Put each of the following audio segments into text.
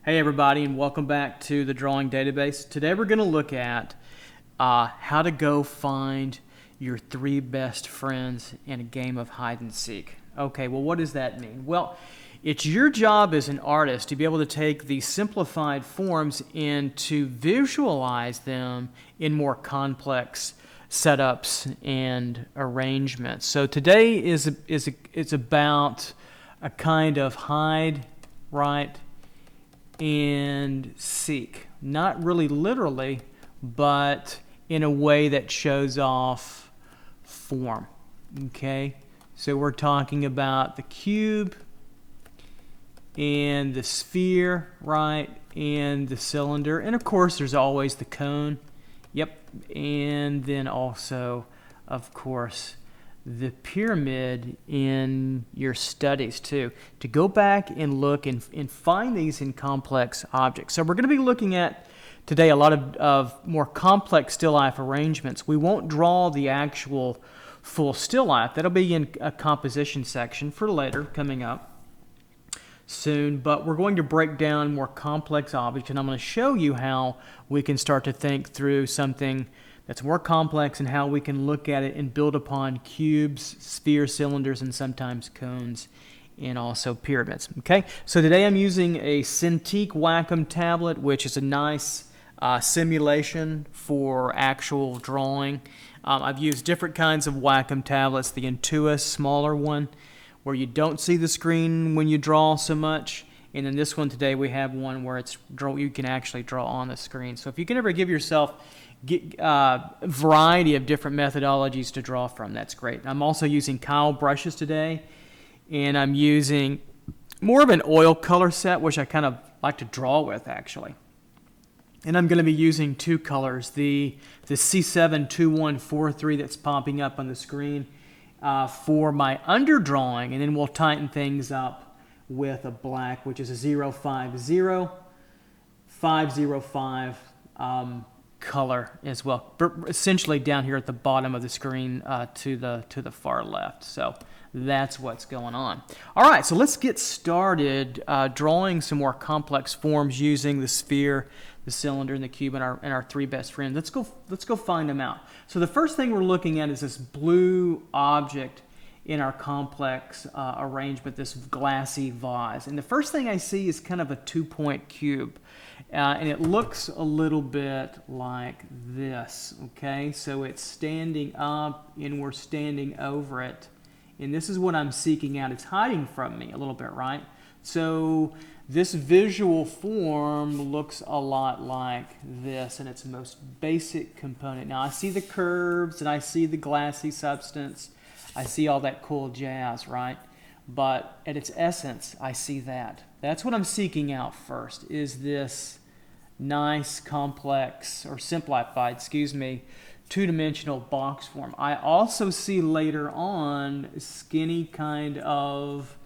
Hey everybody, and welcome back to the Drawing Database. Today we're going to look at how to go find your 3 best friends in a game of hide and seek. Okay, well what does that mean? Well, it's your job as an artist to be able to take these simplified forms and to visualize them in more complex setups and arrangements. So today is about a kind of hide, right, and seek. Not really literally, but in a way that shows off form. Okay, so we're talking about the cube and the sphere, right, and the cylinder, and of course there's always the cone. Yep, and then also, of course, the pyramid in your studies too, to go back and look and find these in complex objects. So we're going to be looking at today a lot of more complex still life arrangements. We won't draw the actual full still life. That'll be in a composition section for later, coming up soon, but we're going to break down more complex objects, and I'm going to show you how we can start to think through something that's more complex and how we can look at it and build upon cubes, spheres, cylinders, and sometimes cones, and also pyramids. Okay, so today I'm using a Cintiq Wacom tablet, which is a nice simulation for actual drawing. I've used different kinds of Wacom tablets, the Intuos smaller one, where you don't see the screen when you draw so much. And in this one today, we have one where you can actually draw on the screen. So if you can ever give yourself a variety of different methodologies to draw from, that's great. I'm also using Kyle brushes today, and I'm using more of an oil color set, which I kind of like to draw with actually. And I'm going to be using 2 colors, the C72143 that's popping up on the screen for my underdrawing, and then we'll tighten things up with a black, which is a 050505 color as well, but essentially down here at the bottom of the screen to the far left. So that's what's going on. All right, so let's get started drawing some more complex forms using the sphere, the cylinder, and the cube, and our 3 best friends. Let's go find them out. So the first thing we're looking at is this blue object in our complex arrangement, this glassy vase. And the first thing I see is kind of a 2-point cube. And it looks a little bit like this, okay? So it's standing up and we're standing over it. And this is what I'm seeking out. It's hiding from me a little bit, right? So this visual form looks a lot like this in its most basic component. Now I see the curves and I see the glassy substance. I see all that cool jazz, right? But at its essence, I see that. That's what I'm seeking out first, is this nice, complex, or simplified, 2-dimensional box form. I also see later on a skinny kind of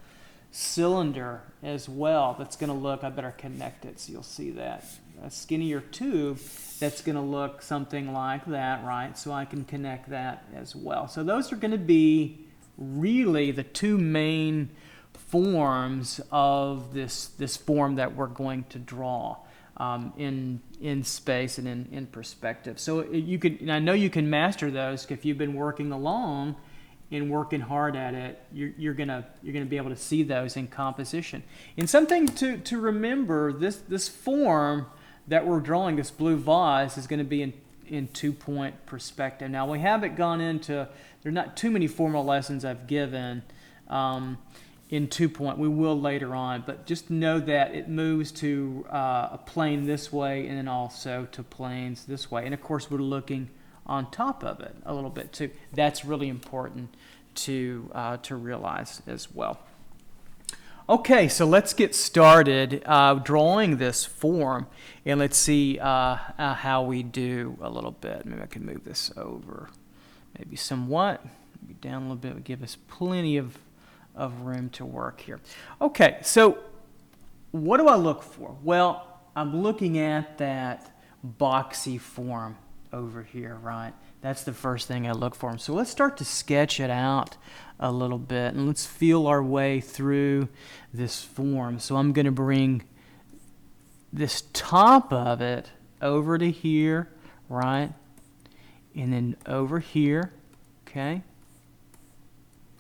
cylinder as well that's going to look, I better connect it so you'll see that. A skinnier tube that's going to look something like that, right? So I can connect that as well. So those are going to be really the 2 main forms of this form that we're going to draw in space and in perspective. So you could, and I know you can master those if you've been working along and working hard at it. You're gonna be able to see those in composition. And something to remember: this form that we're drawing, this blue vase, is going to be in 2-point perspective. Now we haven't gone into, there's not too many formal lessons I've given in 2-point. We will later on, but just know that it moves to a plane this way and then also to planes this way. And of course we're looking on top of it a little bit too. That's really important to realize as well. Okay, so let's get started drawing this form, and let's see how we do a little bit. Maybe I can move this over, maybe somewhat, maybe down a little bit, would give us plenty of room to work here. Okay, so what do I look for? Well, I'm looking at that boxy form over here, right? That's the first thing I look for. So let's start to sketch it out a little bit, and let's feel our way through this form. So I'm going to bring this top of it over to here, right? And then over here, okay?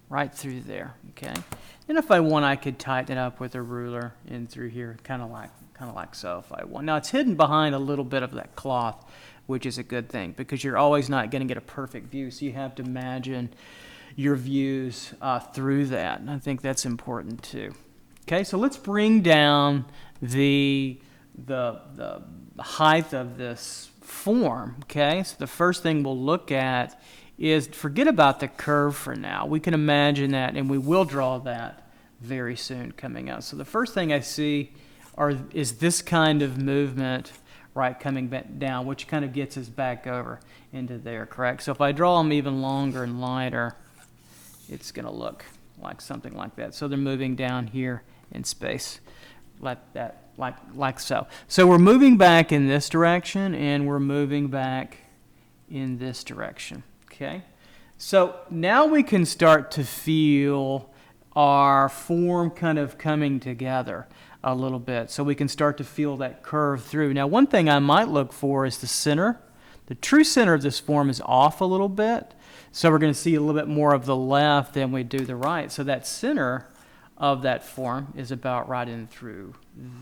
Right through there, okay? And if I want, I could tighten it up with a ruler in through here, kind of like so if I want. Now it's hidden behind a little bit of that cloth, which is a good thing because you're always not going to get a perfect view, so you have to imagine your views through that, and I think that's important too. Okay, so let's bring down the height of this form. Okay, so the first thing we'll look at is forget about the curve for now. We can imagine that, and we will draw that very soon coming up. So the first thing I see is this kind of movement, right, coming back down, which kind of gets us back over into there, correct? So if I draw them even longer and lighter, it's going to look like something like that. So they're moving down here in space like that, like so. So we're moving back in this direction, and we're moving back in this direction, okay? So now we can start to feel our form kind of coming together a little bit. So we can start to feel that curve through. Now, one thing I might look for is the center. The true center of this form is off a little bit. So we're going to see a little bit more of the left than we do the right. So that center of that form is about right in through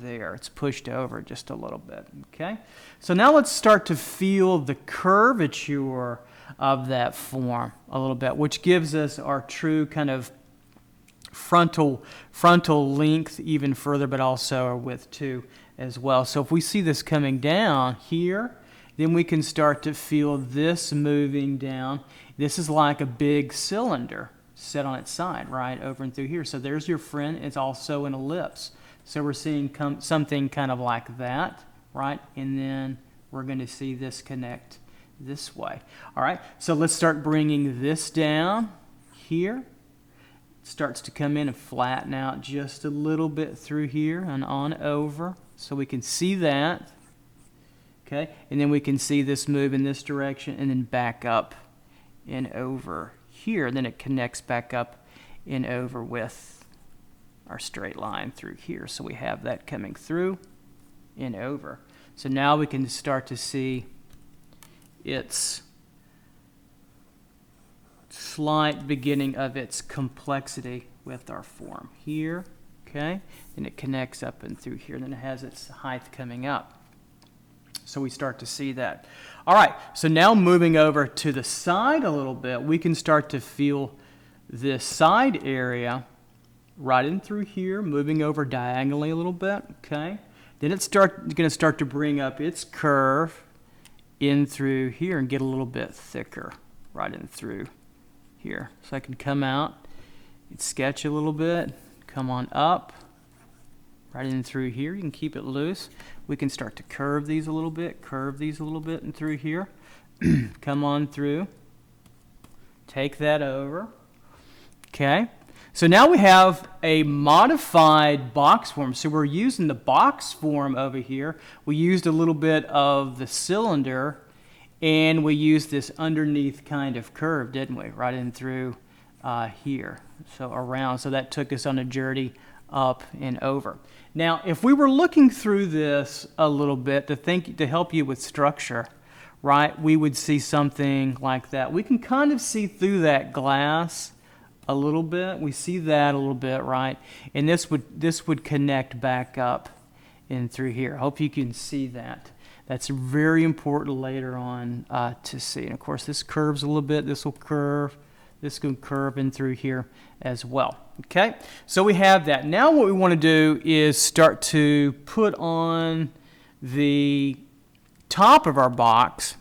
there. It's pushed over just a little bit, okay? So now let's start to feel the curvature of that form a little bit, which gives us our true kind of frontal length even further, but also our width too as well. So if we see this coming down here, then we can start to feel this moving down. This is like a big cylinder set on its side, right, over and through here. So there's your friend. It's also an ellipse. So we're seeing something kind of like that, right? And then we're going to see this connect this way. All right, so let's start bringing this down here. It starts to come in and flatten out just a little bit through here and on over. So we can see that. Okay, and then we can see this move in this direction and then back up and over here. Then it connects back up and over with our straight line through here. So we have that coming through and over. So now we can start to see its slight beginning of its complexity with our form here. Okay, and it connects up and through here. Then it has its height coming up. So we start to see that. All right, so now moving over to the side a little bit, we can start to feel this side area right in through here, moving over diagonally a little bit, okay? Then it's going to start to bring up its curve in through here and get a little bit thicker right in through here. So I can come out, sketch a little bit, come on up, right in through here. You can keep it loose. We can start to curve these a little bit, and through here. Come on through. Take that over. Okay. So now we have a modified box form. So we're using the box form over here. We used a little bit of the cylinder, and we used this underneath kind of curve, didn't we? Right in through here. So around. So that took us on a journey up and over. Now, if we were looking through this a little bit to help you with structure, right, we would see something like that. We can kind of see through that glass a little bit. We see that a little bit, right? And this would connect back up and through here. I hope you can see that. That's very important later on to see. And of course, this curves a little bit. This will curve. This can curve in through here as well. Okay, so we have that. Now what we want to do is start to put on the top of our box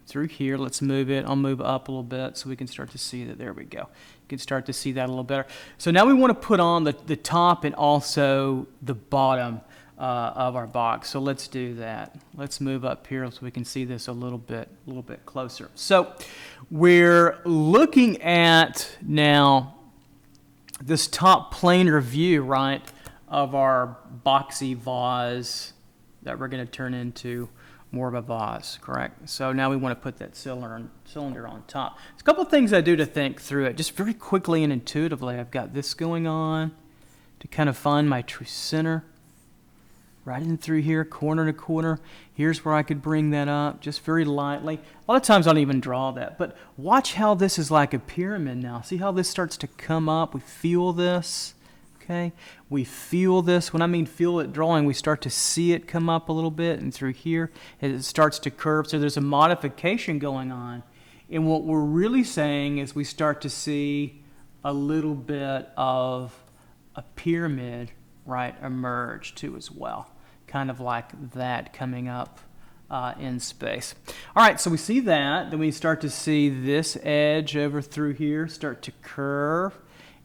through here. Let's move it. I'll move up a little bit so we can start to see that. There we go. You can start to see that a little better. So now we want to put on the top and also the bottom of our box. So let's do that. Let's move up here so we can see this a little bit closer. So we're looking at now this top planar view, right, of our boxy vase that we're going to turn into more of a vase, correct? So now we want to put that cylinder on top. There's a couple of things I do to think through it, just very quickly and intuitively. I've got this going on to kind of find my true center. Right in through here, corner to corner. Here's where I could bring that up just very lightly. A lot of times I don't even draw that, but watch how this is like a pyramid now. See how this starts to come up? We feel this, okay? We feel this. When I mean feel it drawing, we start to see it come up a little bit, and through here it starts to curve. So there's a modification going on. And what we're really saying is we start to see a little bit of a pyramid, right, emerge too as well. Kind of like that coming up in space. All right, so we see that. Then we start to see this edge over through here start to curve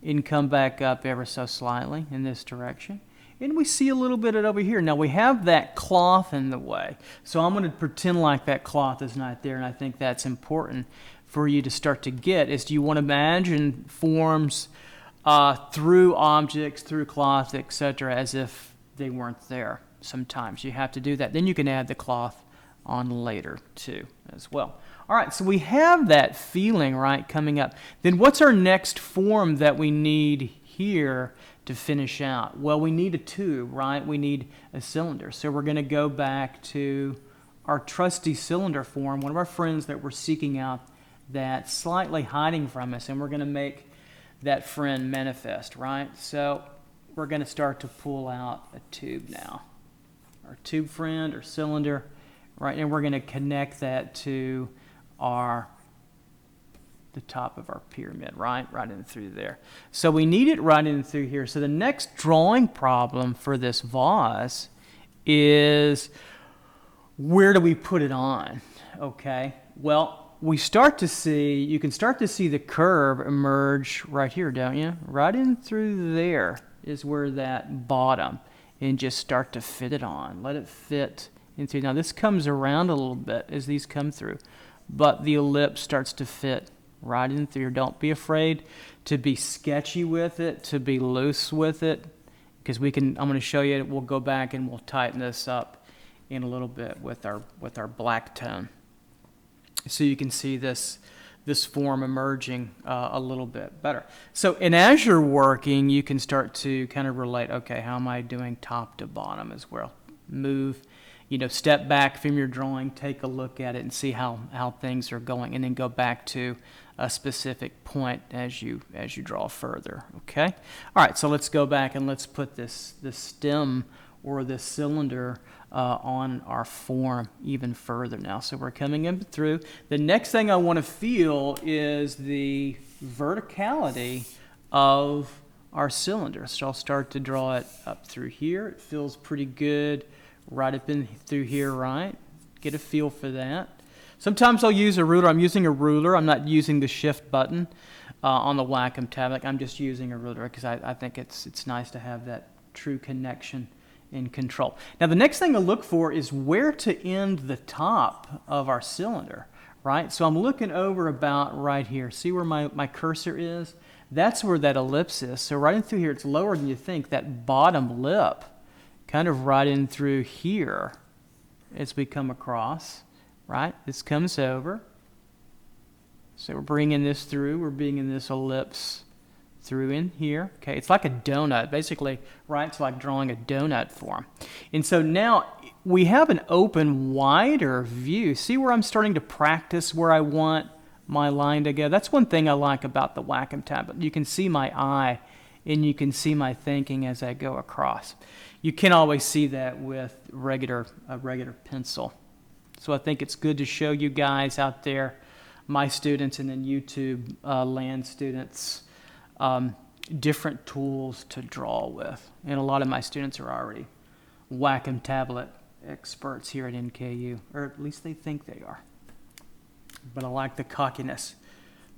and come back up ever so slightly in this direction. And we see a little bit of it over here. Now we have that cloth in the way. So I'm going to pretend like that cloth is not there, and I think that's important for you to start to get is do you want to imagine forms through objects, through cloth, etc., as if they weren't there. Sometimes you have to do that. Then you can add the cloth on later too as well. All right, so we have that feeling, right, coming up. Then what's our next form that we need here to finish out? Well, we need a tube, right? We need a cylinder. So we're going to go back to our trusty cylinder form, one of our friends that we're seeking out that's slightly hiding from us, and we're going to make that friend manifest, right? So we're going to start to pull out a tube now. Our tube friend or cylinder, right? And we're going to connect that to the top of our pyramid, right in through there. So we need it right in through here. So the next drawing problem for this vase is where do we put it on? Okay, well, you can start to see the curve emerge right here, don't you? Right in through there is where that bottom, and just start to fit it on. Let it fit into. Now this comes around a little bit as these come through, but the ellipse starts to fit right in through. Don't be afraid to be sketchy with it, to be loose with it, because I'm going to show you. We'll go back and we'll tighten this up in a little bit with our black tone, so you can see this form emerging a little bit better. So, and as you're working, you can start to kind of relate, okay, how am I doing top to bottom as well? Move, step back from your drawing, take a look at it and see how things are going, and then go back to a specific point as you draw further, okay? All right, so let's go back and let's put this stem or this cylinder on our form even further now. So we're coming in through. The next thing I want to feel is the verticality of our cylinder. So I'll start to draw it up through here. It feels pretty good right up in through here, right? Get a feel for that. Sometimes I'll use a ruler. I'm using a ruler. I'm not using the shift button on the Wacom tablet. I'm just using a ruler because I think it's nice to have that true connection in control. Now the next thing to look for is where to end the top of our cylinder, right? So I'm looking over about right here. See where my cursor is? That's where that ellipse is. So right in through here, it's lower than you think. That bottom lip, kind of right in through here as we come across, right? This comes over. So we're bringing this through. We're bringing this ellipse through in here. Okay, it's like a donut, basically, right? It's like drawing a donut form. And so now we have an open, wider view. See where I'm starting to practice where I want my line to go? That's one thing I like about the Wacom tablet. You can see my eye and you can see my thinking as I go across. You can always see that with a regular pencil. So I think it's good to show you guys out there, my students and then YouTube land students, different tools to draw with. And a lot of my students are already Wacom tablet experts here at NKU, or at least they think they are. But I like the cockiness.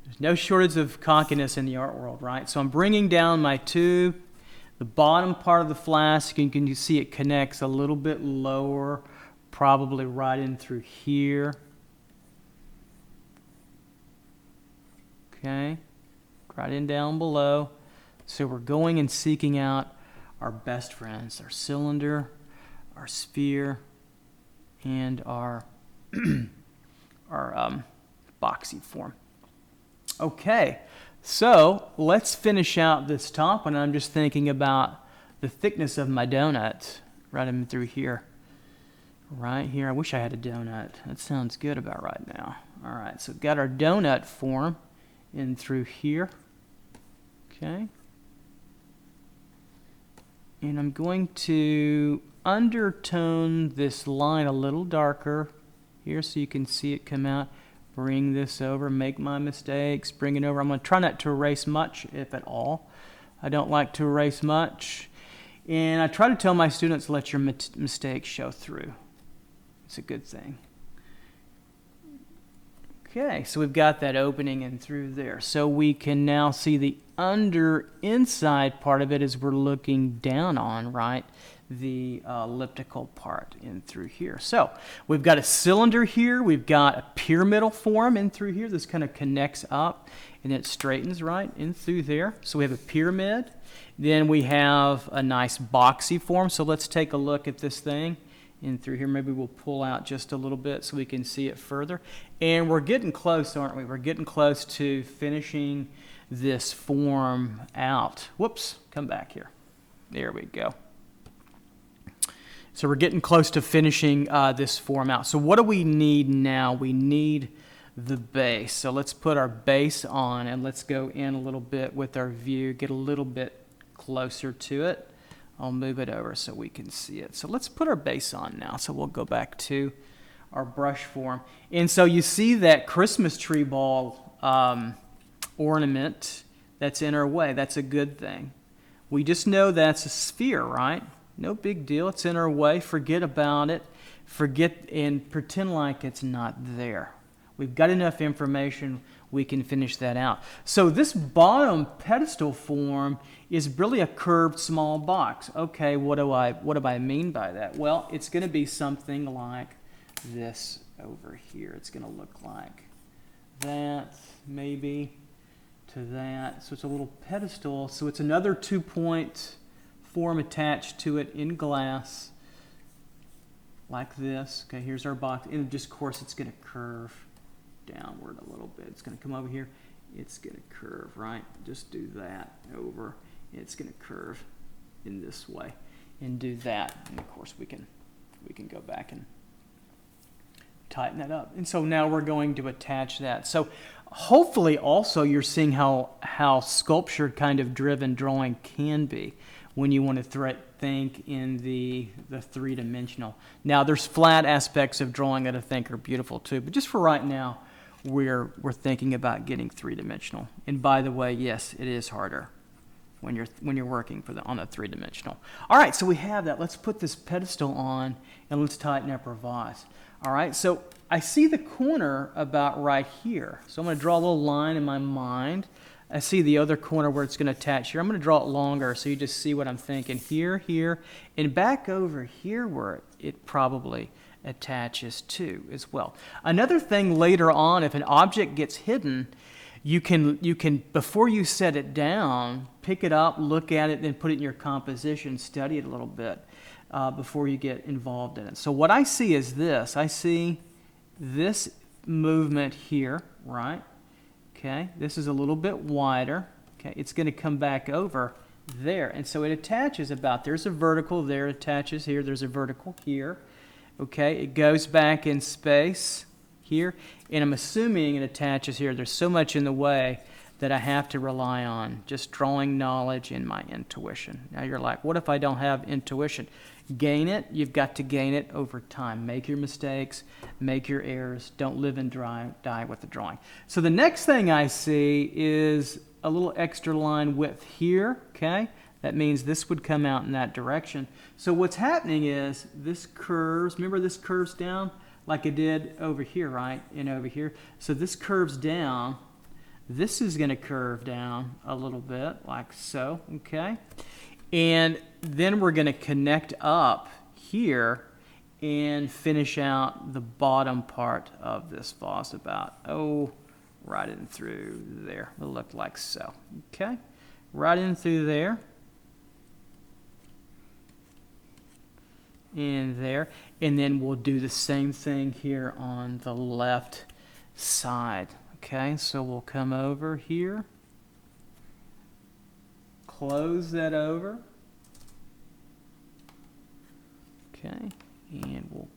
There's no shortage of cockiness in the art world, right? So I'm bringing down my tube. The bottom part of the flask, you can see it connects a little bit lower, probably right in through here. Okay, right in down below. So we're going and seeking out our best friends, our cylinder, our sphere, and our boxy form. Okay, so let's finish out this top, and I'm just thinking about the thickness of my donut right in through here. Right here. I wish I had a donut. That sounds good about right now. All right, so got our donut form in through here. Okay. And I'm going to undertone this line a little darker here so you can see it come out. Bring this over, make my mistakes, bring it over. I'm going to try not to erase much, if at all. I don't like to erase much. And I try to tell my students, let your mistakes show through. It's a good thing. Okay, so we've got that opening in through there. So we can now see the inside part of it as we're looking down on, right, the elliptical part in through here. So we've got a cylinder here. We've got a pyramidal form in through here. This kind of connects up and it straightens right in through there. So we have a pyramid. Then we have a nice boxy form. So let's take a look at this thing in through here. Maybe we'll pull out just a little bit so we can see it further. And we're getting close, aren't we? We're getting close to finishing this form out. Whoops, come back here. There we go. So we're getting close to finishing this form out. So what do we need now? We need the base. So let's put our base on and let's go in a little bit with our view, get a little bit closer to it. I'll move it over so we can see it. So let's put our base on now. So we'll go back to our brush form. And so you see that Christmas tree ball ornament that's in our way. That's a good thing. We just know that's a sphere, right? No big deal. It's in our way. Forget about it. Forget and pretend like it's not there. We've got enough information. We can finish that out. So this bottom pedestal form is really a curved small box. Okay, what do I mean by that? Well, it's going to be something like this over here. It's going to look like that, maybe to that. So it's a little pedestal. So it's another 2-point form attached to it in glass like this. Okay, here's our box. And just, of course, it's going to curve downward a little bit. It's going to come over here. It's going to curve, right? Just do that over. It's going to curve in this way and do that. And of course, we can go back and tighten that up. And so now we're going to attach that. So hopefully also you're seeing how sculpture kind of driven drawing can be when you want to think in the three-dimensional. Now there's flat aspects of drawing that I think are beautiful too, but just for right now, we're thinking about getting three-dimensional. And by the way, yes, it is harder when you're working on a three-dimensional. All right, so we have that. Let's put this pedestal on and let's tighten up our vase. All right, so I see the corner about right here. So I'm going to draw a little line in my mind. I see the other corner where it's going to attach here. I'm going to draw it longer so you just see what I'm thinking. Here, here, and back over here where it probably attaches to as well. Another thing later on, if an object gets hidden, you can before you set it down, pick it up, look at it, then put it in your composition, study it a little bit before you get involved in it. So what I see is this. I see this movement here, right? Okay, this is a little bit wider. Okay, it's going to come back over there, and so it attaches about. There's a vertical there, it attaches here. There's a vertical here. Okay, it goes back in space here, and I'm assuming it attaches here. There's so much in the way that I have to rely on just drawing knowledge and my intuition. Now you're like, what if I don't have intuition? Gain it. You've got to gain it over time. Make your mistakes, make your errors. Don't live and die with the drawing. So the next thing I see is a little extra line width here, okay? That means this would come out in that direction. So what's happening is this curves, remember this curves down like it did over here, right? And over here. So this curves down. This is going to curve down a little bit like so, okay? And then we're going to connect up here and finish out the bottom part of this vase about, right in through there. It'll look like so, okay? Right in through there. And there. And then we'll do the same thing here on the left side. Okay, so we'll come over here, close that over,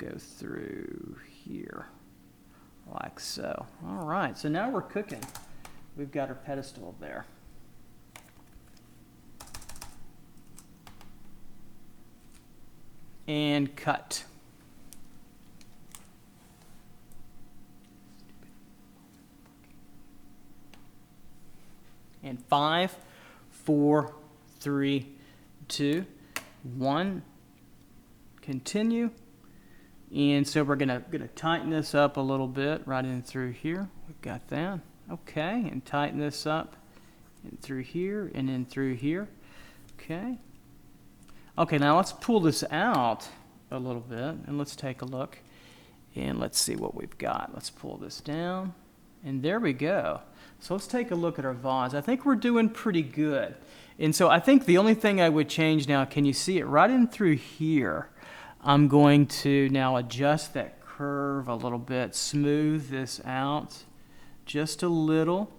go through here, like so. All right, so now we're cooking. We've got our pedestal there. And cut. And 5, 4, 3, 2, 1. Continue. And so we're gonna tighten this up a little bit right in through here. We've got that. Okay, and tighten this up in through here and in through here. Okay. Okay, now let's pull this out a little bit and let's take a look and let's see what we've got. Let's pull this down and there we go. So let's take a look at our vase. I think we're doing pretty good. And so I think the only thing I would change now, can you see it right in through here? I'm going to now adjust that curve a little bit, smooth this out just a little.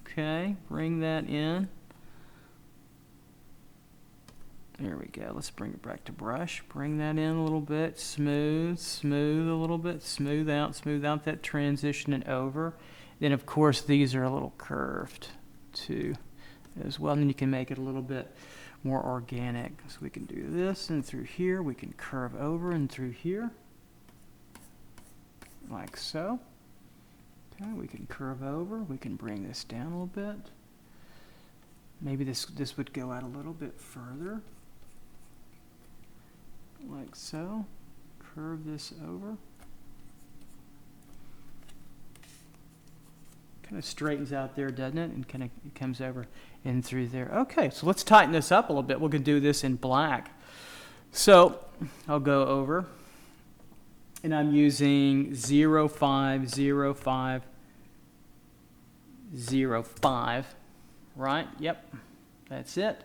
Okay, bring that in. There we go. Let's bring it back to brush. Bring that in a little bit. Smooth, smooth a little bit. Smooth out that transition and over. Then, of course, these are a little curved too as well. And then you can make it a little bit more organic. So we can do this and through here. We can curve over and through here. Like so. Okay, we can curve over. We can bring this down a little bit. Maybe this would go out a little bit further. Like so. Curve this over. Kind of straightens out there, doesn't it? And kind of it comes over in through there. Okay, so let's tighten this up a little bit. We're going to do this in black. So I'll go over. And I'm using 050505. Right? Yep. That's it.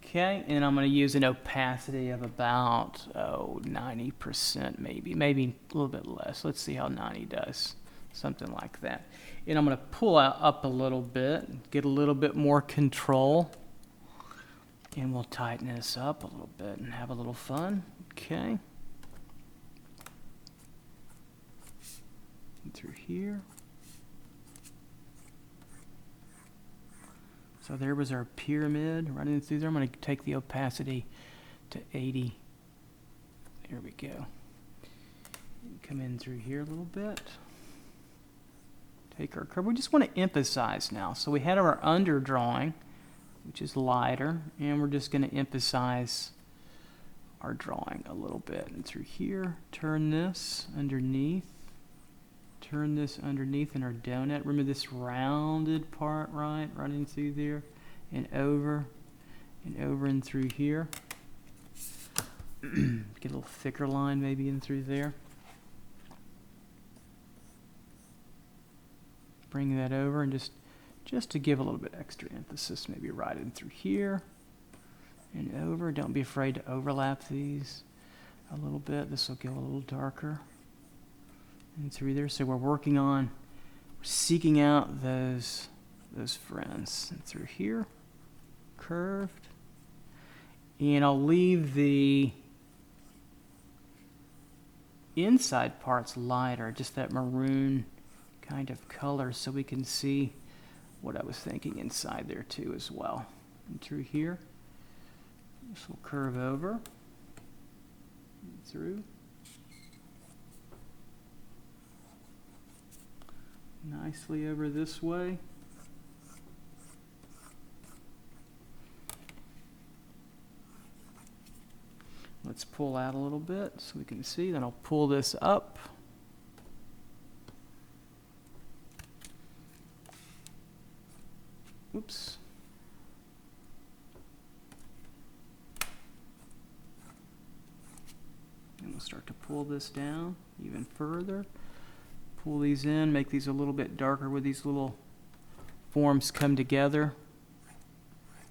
Okay, and I'm going to use an opacity of about 90% maybe a little bit less. Let's see how 90 does, something like that. And I'm going to pull up a little bit, get a little bit more control, and we'll tighten this up a little bit and have a little fun. Okay, and through here. So there was our pyramid running through there. I'm going to take the opacity to 80. There we go. Come in through here a little bit. Take our curve. We just want to emphasize now. So we had our underdrawing, which is lighter, and we're just going to emphasize our drawing a little bit. And through here, turn this underneath. Turn this underneath in our donut. Remember this rounded part, right? Right in through there and over and through here. Get a little thicker line maybe in through there. Bring that over and just to give a little bit extra emphasis, maybe right in through here and over. Don't be afraid to overlap these a little bit. This will go a little darker. And through there, so we're seeking out those friends. And through here, curved. And I'll leave the inside parts lighter, just that maroon kind of color, so we can see what I was thinking inside there too as well. And through here, this will curve over, and through. Nicely over this way. Let's pull out a little bit so we can see. Then I'll pull this up. Oops. And we'll start to pull this down even further. Pull these in, make these a little bit darker where these little forms come together.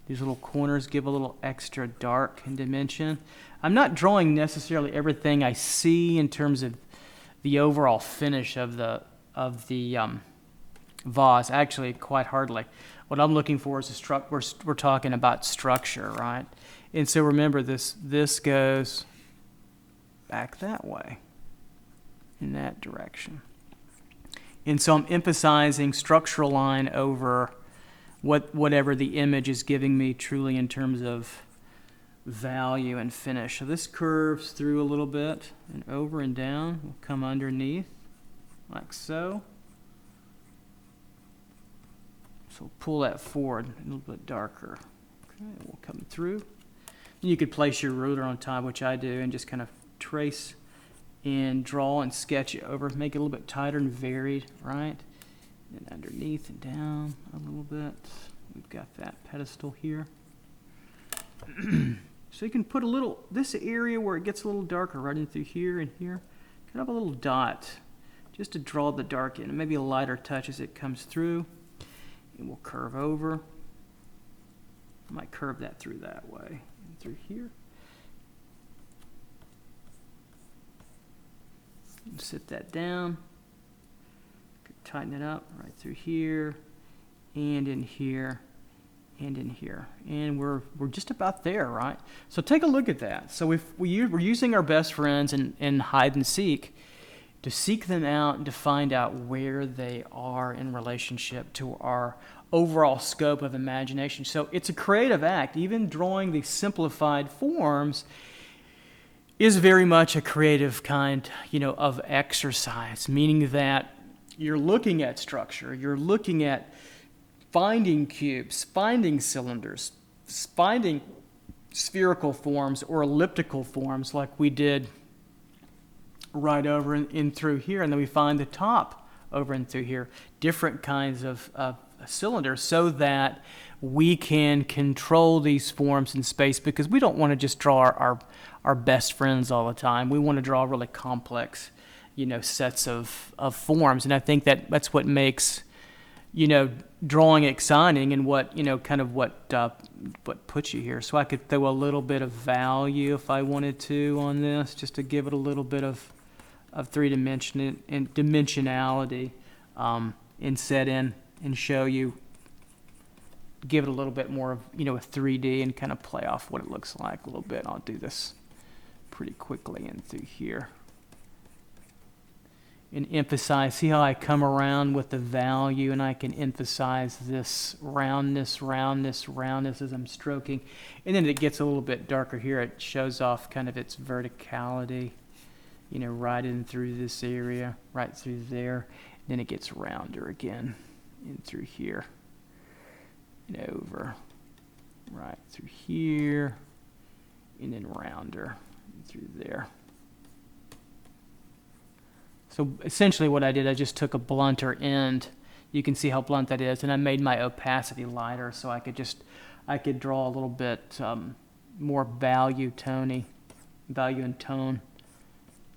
These little corners give a little extra dark in dimension. I'm not drawing necessarily everything I see in terms of the overall finish of the vase. Actually, quite hardly. What I'm looking for is we're talking about structure, right? And so remember, this goes back that way. in that direction. And so I'm emphasizing structural line over whatever the image is giving me truly in terms of value and finish. So this curves through a little bit and over and down. We'll come underneath like so. So we'll pull that forward a little bit darker. Okay, we'll come through. And you could place your ruler on top, which I do, and just kind of trace and draw and sketch it over, make it a little bit tighter and varied, right? And underneath and down a little bit. We've got that pedestal here. So you can put a little, this area where it gets a little darker, right in through here and here, kind of a little dot, just to draw the dark in, and maybe a lighter touch as it comes through. And we'll curve over. I might curve that through that way, and through here. And sit that down. Tighten it up right through here, and in here, and in here. And we're just about there, right? So take a look at that. So we're using our best friends in hide and seek to seek them out and to find out where they are in relationship to our overall scope of imagination. So it's a creative act. Even drawing these simplified forms is very much a creative kind, of exercise, meaning that you're looking at structure, you're looking at finding cubes, finding cylinders, finding spherical forms or elliptical forms like we did right over in through here, and then we find the top over and through here, different kinds of cylinders, so that we can control these forms in space, because we don't want to just draw our best friends all the time. We want to draw really complex sets of forms. And I think that's what makes, drawing exciting, and what puts you here. So I could throw a little bit of value if I wanted to on this, just to give it a little bit of dimensionality, and set in and show you, give it a little bit more of, a 3D, and kind of play off what it looks like a little bit. I'll do this pretty quickly in through here. And emphasize, see how I come around with the value, and I can emphasize this roundness as I'm stroking. And then it gets a little bit darker here. It shows off kind of its verticality, right in through this area, right through there. Then it gets rounder again in through here and over, right through here, and then rounder through there. So essentially what I did, I just took a blunter end. You can see how blunt that is, and I made my opacity lighter, so I could draw a little bit more value and tone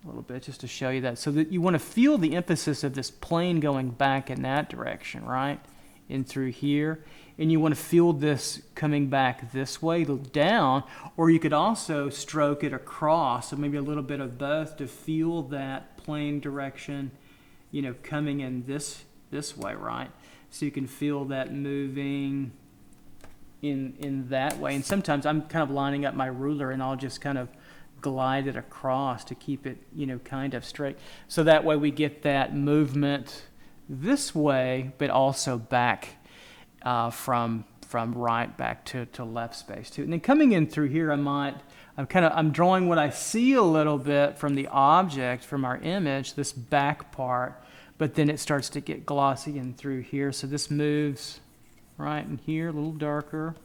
a little bit, just to show you that. So that you want to feel the emphasis of this plane going back in that direction, right? In through here. And you want to feel this coming back this way down, or you could also stroke it across, so maybe a little bit of both, to feel that plane direction, coming in this way, right? So you can feel that moving in that way. And sometimes I'm kind of lining up my ruler, and I'll just kind of glide it across to keep it, kind of straight. So that way we get that movement this way, but also back from right back to left space too. And then coming in through here, I'm drawing what I see a little bit from the object, from our image, this back part, but then it starts to get glossy in through here. So this moves right in here, a little darker.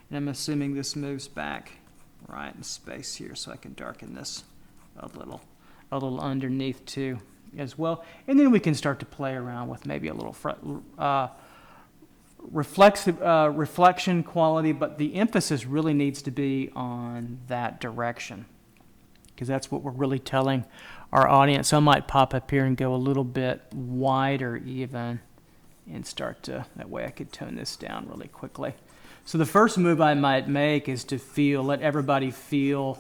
And I'm assuming this moves back right in space here, so I can darken this a little underneath too as well. And then we can start to play around with maybe a little reflection quality, but the emphasis really needs to be on that direction, because that's what we're really telling our audience. So I might pop up here and go a little bit wider even, and start to, that way I could tone this down really quickly. So the first move I might make is to let everybody feel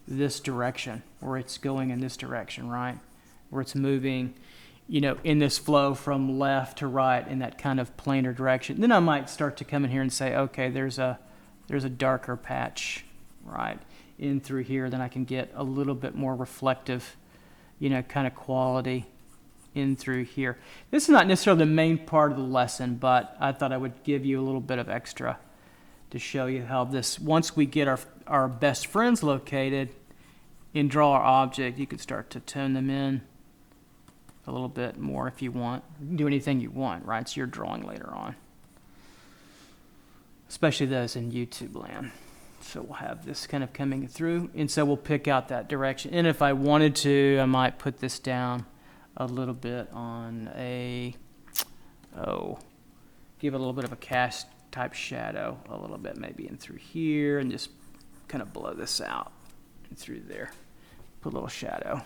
this direction, where it's going in this direction, right? Where it's moving, in this flow from left to right in that kind of planar direction. Then I might start to come in here and say, okay, there's a darker patch, right, in through here. Then I can get a little bit more reflective, you know, kind of quality in through here. This is not necessarily the main part of the lesson, but I thought I would give you a little bit of extra to show you how this, once we get our best friends located and draw our object, you can start to tone them in a little bit more if you want. You can do anything you want, right? It's your drawing later on, especially those in YouTube land. So we'll have this kind of coming through, and so we'll pick out that direction. And if I wanted to, I might put this down a little bit on a, give it a little bit of a cast type shadow, a little bit maybe in through here, and just kind of blow this out and through there. Put a little shadow.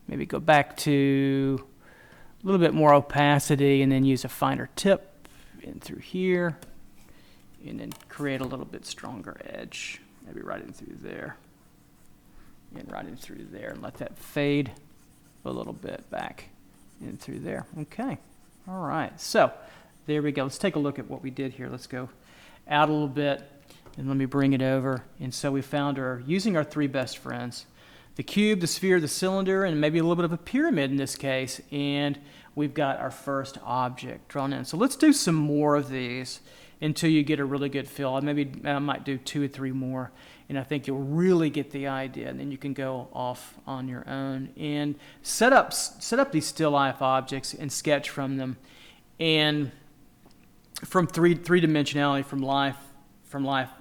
Maybe go back to a little bit more opacity, and then use a finer tip in through here, and then create a little bit stronger edge, maybe right in through there, and right in through there, and let that fade a little bit back in through there. Okay, all right, so there we go. Let's take a look at what we did here. Let's go out a little bit, and let me bring it over. And so we found using our three best friends, the cube, the sphere, the cylinder, and maybe a little bit of a pyramid in this case, and we've got our first object drawn in. So let's do some more of these until you get a really good feel. Maybe I might do 2 or 3 more, and I think you'll really get the idea, and then you can go off on your own and set up these still life objects and sketch from them, and from three-dimensionality, from life,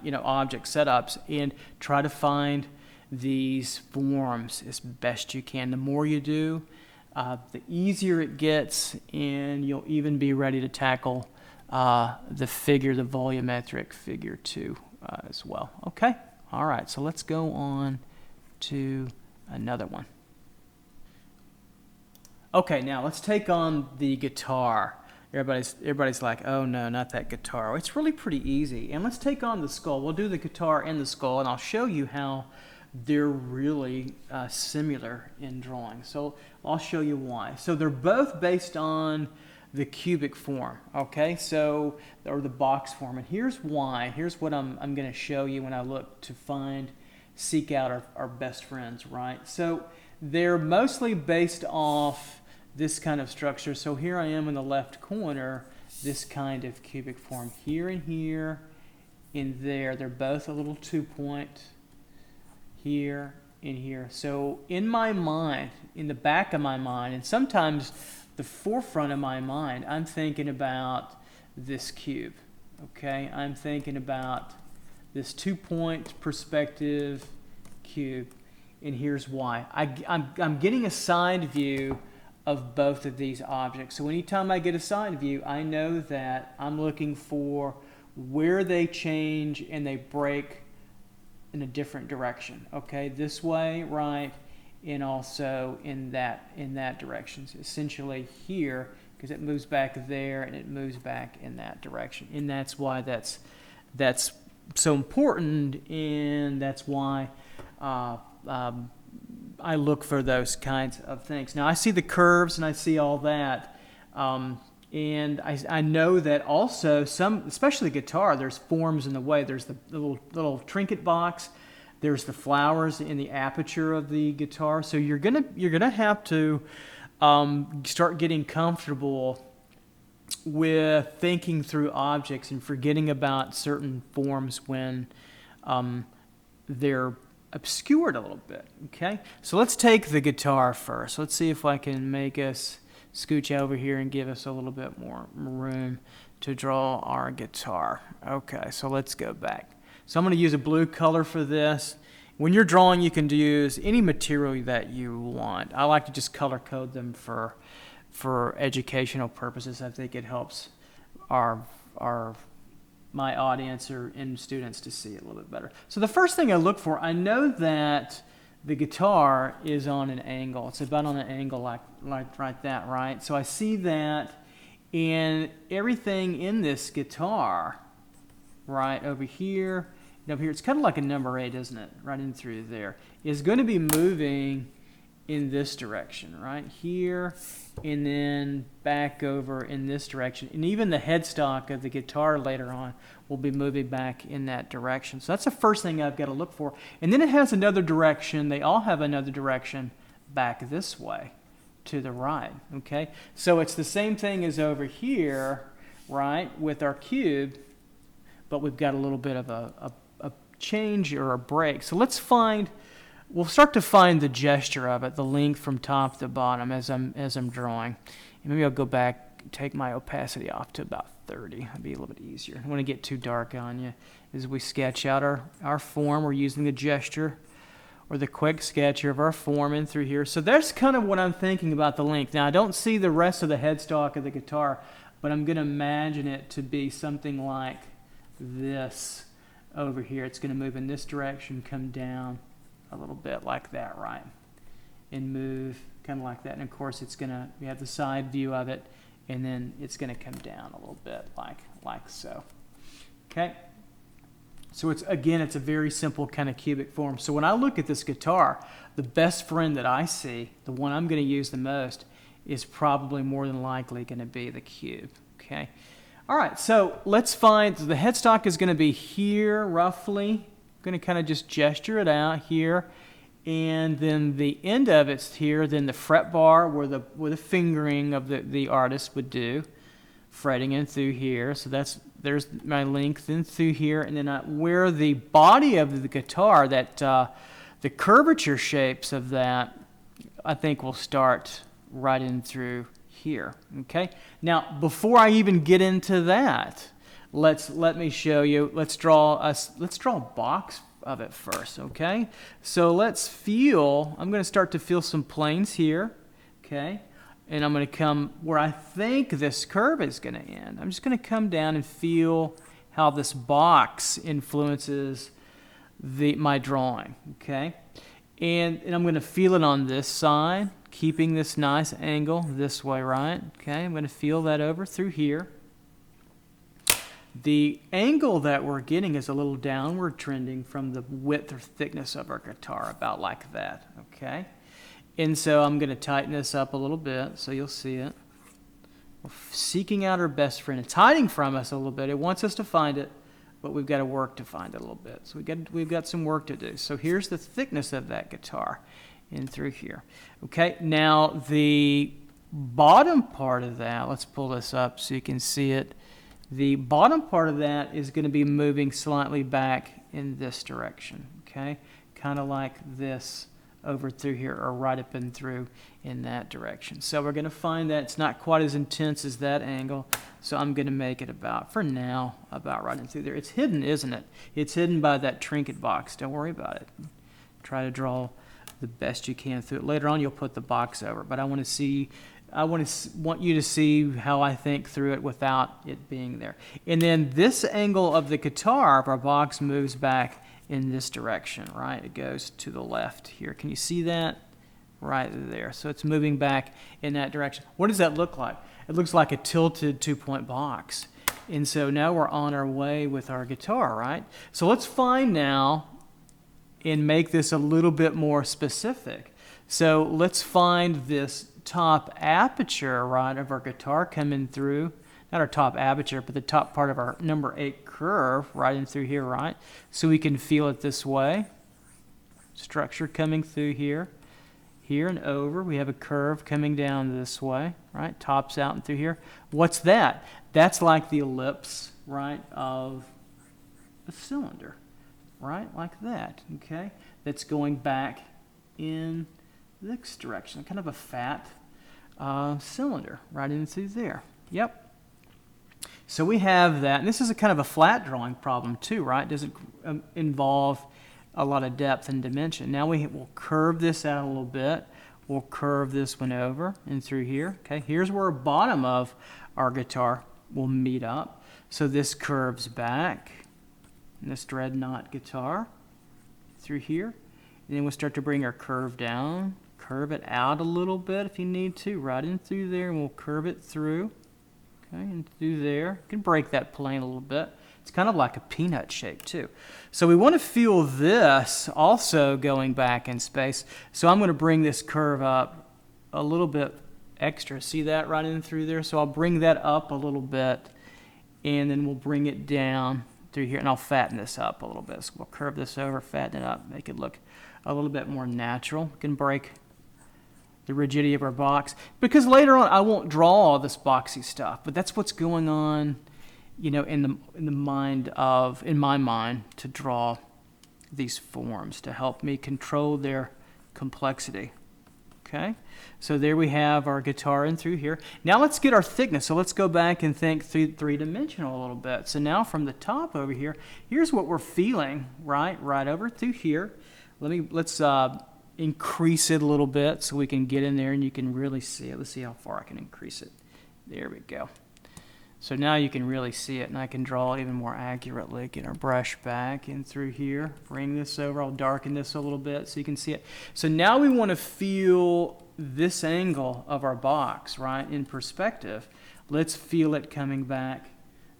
you know, object setups, and try to find these forms as best you can. The more you do, the easier it gets, and you'll even be ready to tackle the volumetric figure too, as well. Okay, all right, so let's go on to another one. Okay, now let's take on the guitar. Everybody's like, oh no, not that guitar. It's really pretty easy. And let's take on the skull. We'll do the guitar and the skull, and I'll show you how they're really similar in drawing. So I'll show you why. So they're both based on the cubic form, okay? So, or the box form. And here's why. Here's what I'm going to show you when I look to seek out our best friends, right? So they're mostly based off this kind of structure. So here I am in the left corner, this kind of cubic form. Here and here, in there, they're both a little 2-point. Here and here. So in my mind, in the back of my mind, and sometimes the forefront of my mind, I'm thinking about this cube. Okay, I'm thinking about this 2-point perspective cube, and here's why. I'm getting a side view of both of these objects. So anytime I get a side view, I know that I'm looking for where they change and they break in a different direction. Okay, this way, right, and also in that direction. So essentially here, because it moves back there and it moves back in that direction, and that's why that's so important, and that's why I look for those kinds of things. Now I see the curves and I see all that, and I know that also especially the guitar, there's forms in the way. There's the little trinket box. There's the flowers in the aperture of the guitar. So you're gonna have to start getting comfortable with thinking through objects and forgetting about certain forms when they're obscured a little bit. Okay, so let's take the guitar first. Let's see if I can make us scooch over here and give us a little bit more room to draw our guitar. Okay, so let's go back. So I'm going to use a blue color for this. When you're drawing, you can use any material that you want. I like to just color code them for educational purposes. I think it helps my audience and students to see it a little bit better. So the first thing I look for, I know that the guitar is on an angle. It's about on an angle like that, right? So I see that, and everything in this guitar, right over here, and over here, it's kind of like a number 8, isn't it? Right in through there, is going to be moving in this direction, right here, and then back over in this direction. And even the headstock of the guitar later on will be moving back in that direction. So that's the first thing I've got to look for. And then it has another direction. They all have another direction back this way to the right, okay? So it's the same thing as over here, right, with our cube, but we've got a little bit of a change or a break. So let's find... We'll start to find the gesture of it, the length from top to bottom as I'm drawing. And maybe I'll go back, take my opacity off to about 30. That'd be a little bit easier. I don't want to get too dark on you. As we sketch out our form, we're using the gesture or the quick sketch of our form in through here. So that's kind of what I'm thinking about the length. Now, I don't see the rest of the headstock of the guitar, but I'm going to imagine it to be something like this over here. It's going to move in this direction, come down a little bit like that, right? And move kind of like that. And of course, it's gonna, we have the side view of it, and then it's gonna come down a little bit like so. Okay? So it's, again, it's a very simple kind of cubic form. So when I look at this guitar, the best friend that I see, the one I'm gonna use the most, is probably more than likely gonna be the cube. Okay? All right, so let's find, so the headstock is gonna be here roughly. Going to kind of just gesture it out here, and then the end of it's here, then the fret bar where the fingering of the artist would do, fretting in through here. So there's my length in through here, and then where the body of the guitar, that the curvature shapes of that, I think will start right in through here. Okay. Now before I even get into that, let me show you. Let's draw a box of it first, okay? So let's feel. I'm going to start to feel some planes here, okay? And I'm going to come where I think this curve is going to end. I'm just going to come down and feel how this box influences my drawing, okay? And I'm going to feel it on this side, keeping this nice angle this way, right? Okay, I'm going to feel that over through here. The angle that we're getting is a little downward trending from the width or thickness of our guitar, about like that, okay? And so I'm going to tighten this up a little bit so you'll see it. We're seeking out our best friend. It's hiding from us a little bit. It wants us to find it, but we've got to work to find it a little bit. So we've got some work to do. So here's the thickness of that guitar in through here. Okay, now the bottom part of that, let's pull this up so you can see it. The bottom part of that is going to be moving slightly back in this direction, okay? Kind of like this over through here, or right up and through in that direction. So we're going to find that it's not quite as intense as that angle, so I'm going to make it about, for now, about right in through there. It's hidden, isn't it? It's hidden by that trinket box. Don't worry about it. Try to draw the best you can through it. Later on, you'll put the box over, but I want you to see how I think through it without it being there. And then this angle of the guitar of our box moves back in this direction, right? It goes to the left here. Can you see that? Right there. So it's moving back in that direction. What does that look like? It looks like a tilted two-point box. And so now we're on our way with our guitar, right? So let's find now and make this a little bit more specific. So let's find this top aperture, right, of our guitar coming through, not our top aperture, but the top part of our number 8 curve right in through here, right? So we can feel it this way. Structure coming through here, here and over. We have a curve coming down this way, right? Tops out and through here. What's that? That's like the ellipse, right, of a cylinder, right? Like that, okay? That's going back in this direction, kind of a fat cylinder right in through there. Yep. So we have that, and this is a kind of a flat drawing problem too, right? Doesn't involve a lot of depth and dimension. Now we'll curve this out a little bit. We'll curve this one over and through here. Okay, here's where the bottom of our guitar will meet up. So this curves back, and this dreadnought guitar through here, and then we'll start to bring our curve down. Curve it out a little bit if you need to, right in through there, and we'll curve it through, okay, and through there. You can break that plane a little bit. It's kind of like a peanut shape too. So we want to feel this also going back in space. So I'm going to bring this curve up a little bit extra. See that right in through there? So I'll bring that up a little bit, and then we'll bring it down through here, and I'll fatten this up a little bit. So we'll curve this over, fatten it up, make it look a little bit more natural. We can break the rigidity of our box, because later on I won't draw all this boxy stuff, but that's what's going on, you know, in my mind, to draw these forms to help me control their complexity. Okay, so there we have our guitar in through here. Now let's get our thickness. So let's go back and think three-dimensional a little bit. So now from the top over here, here's what we're feeling, right over through here. Let's increase it a little bit so we can get in there and you can really see it. Let's see how far I can increase it. There we go. So now you can really see it, and I can draw even more accurately. Get our brush back in through here. Bring this over. I'll darken this a little bit so you can see it. So now we want to feel this angle of our box, right, in perspective. Let's feel it coming back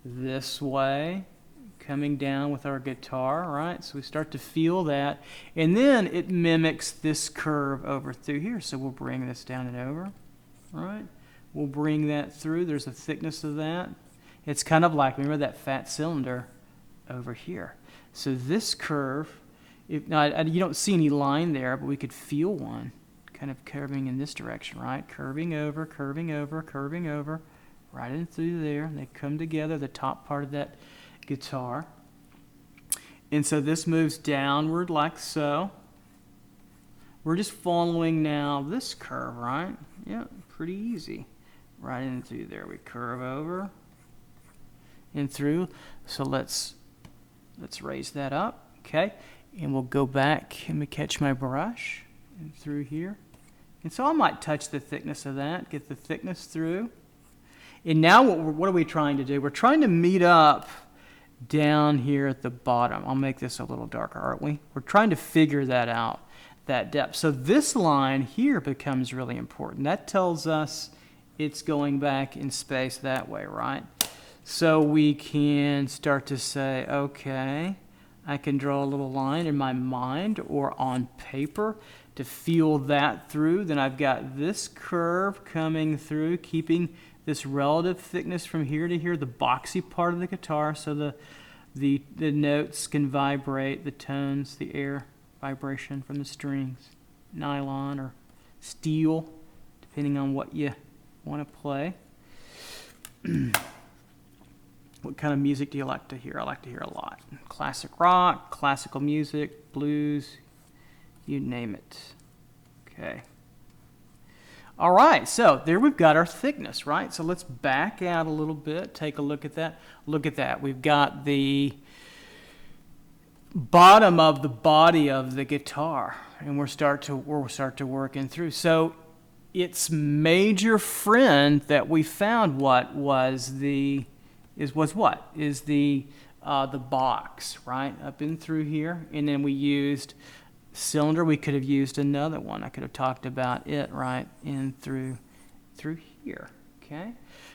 this way, coming down with our guitar, right? So we start to feel that, and then it mimics this curve over through here. So we'll bring this down and over, right? We'll bring that through. There's a thickness of that. It's kind of like, remember that fat cylinder over here. So this curve, now you don't see any line there, but we could feel one kind of curving in this direction, right? Curving over, curving over, curving over, right in through there. They come together, the top part of that guitar. And so this moves downward like so. We're just following now this curve, right? Yeah, pretty easy. Right in through there. We curve over and through. So let's raise that up, okay? And we'll go back. Let me catch my brush and through here. And so I might touch the thickness of that, get the thickness through. And now what are we trying to do? We're trying to meet up down here at the bottom. I'll make this a little darker, aren't we? We're trying to figure that out, that depth. So this line here becomes really important. That tells us it's going back in space that way, right? So we can start to say, okay, I can draw a little line in my mind or on paper to feel that through. Then I've got this curve coming through, keeping this relative thickness from here to here, the boxy part of the guitar, so the notes can vibrate, the tones, the air vibration from the strings, nylon or steel, depending on what you want to play. What kind of music do you like to hear? I like to hear a lot. Classic rock, classical music, blues, you name it. Okay. All right, so there we've got our thickness, right? So let's back out a little bit, take a look at that. Look at that. We've got the bottom of the body of the guitar, and we'll start to work in through. So its major friend that we found is the box, right? Up in through here, and then we used cylinder. We could have used another one. I could have talked about it right in through here. Okay,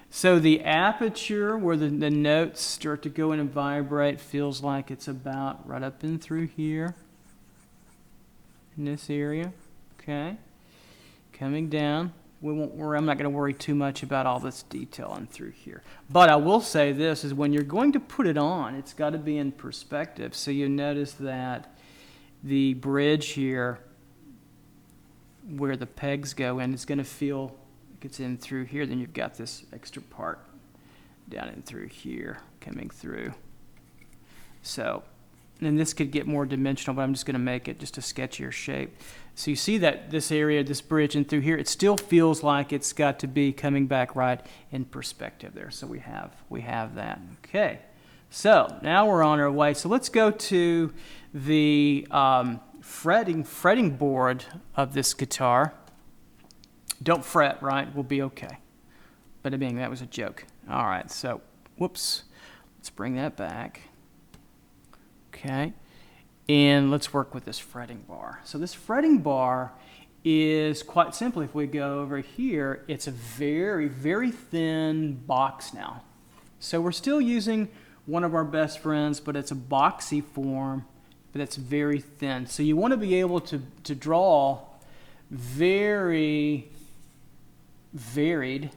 so the aperture where the notes start to go in and vibrate feels like it's about right up in through here in this area. Okay, coming down. We won't worry. I'm not going to worry too much about all this detail in through here. But I will say this is when you're going to put it on, it's got to be in perspective. So you notice that the bridge here, where the pegs go in, it's going to feel like it's in through here. Then you've got this extra part down in through here coming through. So, and this could get more dimensional, but I'm just going to make it just a sketchier shape. So you see that this area, this bridge in through here, it still feels like it's got to be coming back right in perspective there. So we have that. Okay. So now we're on our way. So let's go to the fretting board of this guitar. Don't fret, right? We'll be okay. But I mean, that was a joke. All right. So, whoops. Let's bring that back. Okay. And let's work with this fretting bar. So this fretting bar is quite simply, if we go over here, it's a very, very thin box now. So we're still using one of our best friends, but it's a boxy form, but it's very thin. So you want to be able to draw very varied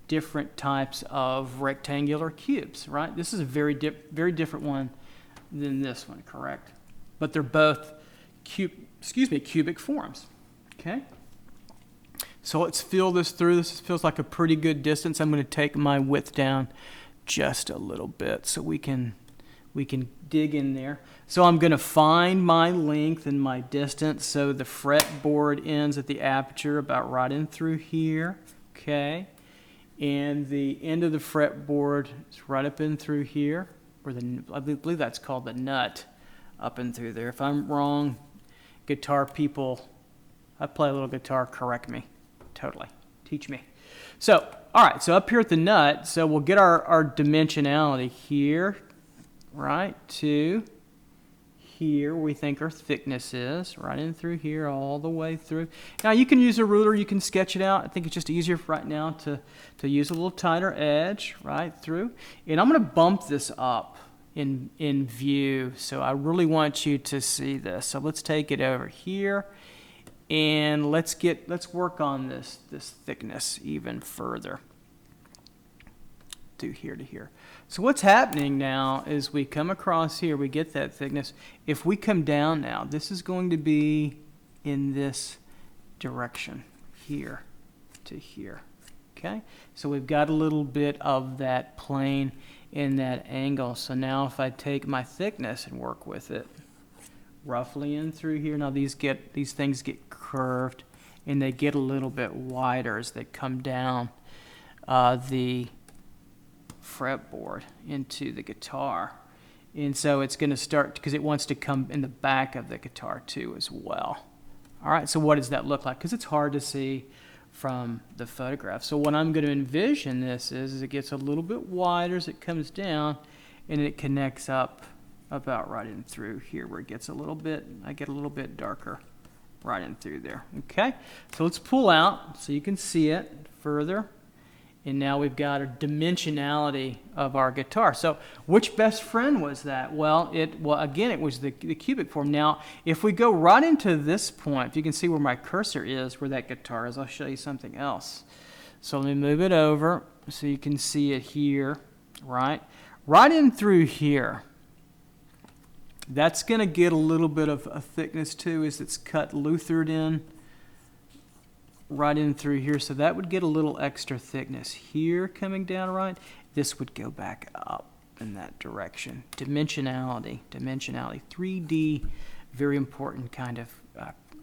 different types of rectangular cubes, right? This is a very different one than this one, correct? But they're both cubic forms, okay? So let's fill this through. This feels like a pretty good distance. I'm going to take my width down just a little bit so we can dig in there. So I'm going to find my length and my distance. So the fretboard ends at the aperture about right in through here, okay? And the end of the fretboard is right up in through here, or I believe that's called the nut, up in through there. If I'm wrong, guitar people, I play a little guitar, correct me. Totally. Teach me. So, all right, so up here at the nut, so we'll get our dimensionality here, right, to here we think our thickness is, right in through here, all the way through. Now, you can use a ruler, you can sketch it out. I think it's just easier right now to use a little tighter edge right through. And I'm going to bump this up in view, so I really want you to see this. So let's take it over here. And let's work on this thickness even further, through here to here. So what's happening now is we come across here, we get that thickness. If we come down now, this is going to be in this direction, here to here. Okay, so we've got a little bit of that plane in that angle. So now if I take my thickness and work with it, roughly in through here. Now these things get curved and they get a little bit wider as they come down the fretboard into the guitar. And so it's going to start, because it wants to come in the back of the guitar too as well. All right, so what does that look like? Because it's hard to see from the photograph. So what I'm going to envision this is it gets a little bit wider as it comes down, and it connects up about right in through here where it gets a little bit, I get a little bit darker right in through there. Okay, so let's pull out so you can see it further. And now we've got a dimensionality of our guitar. So which best friend was that? Well, again, it was the cubic form. Now, if we go right into this point, if you can see where my cursor is, where that guitar is, I'll show you something else. So let me move it over so you can see it here, right? Right in through here. That's going to get a little bit of a thickness too as it's cut luthered in right in through here. So that would get a little extra thickness here coming down, right? This would go back up in that direction. Dimensionality, 3D, very important kind of,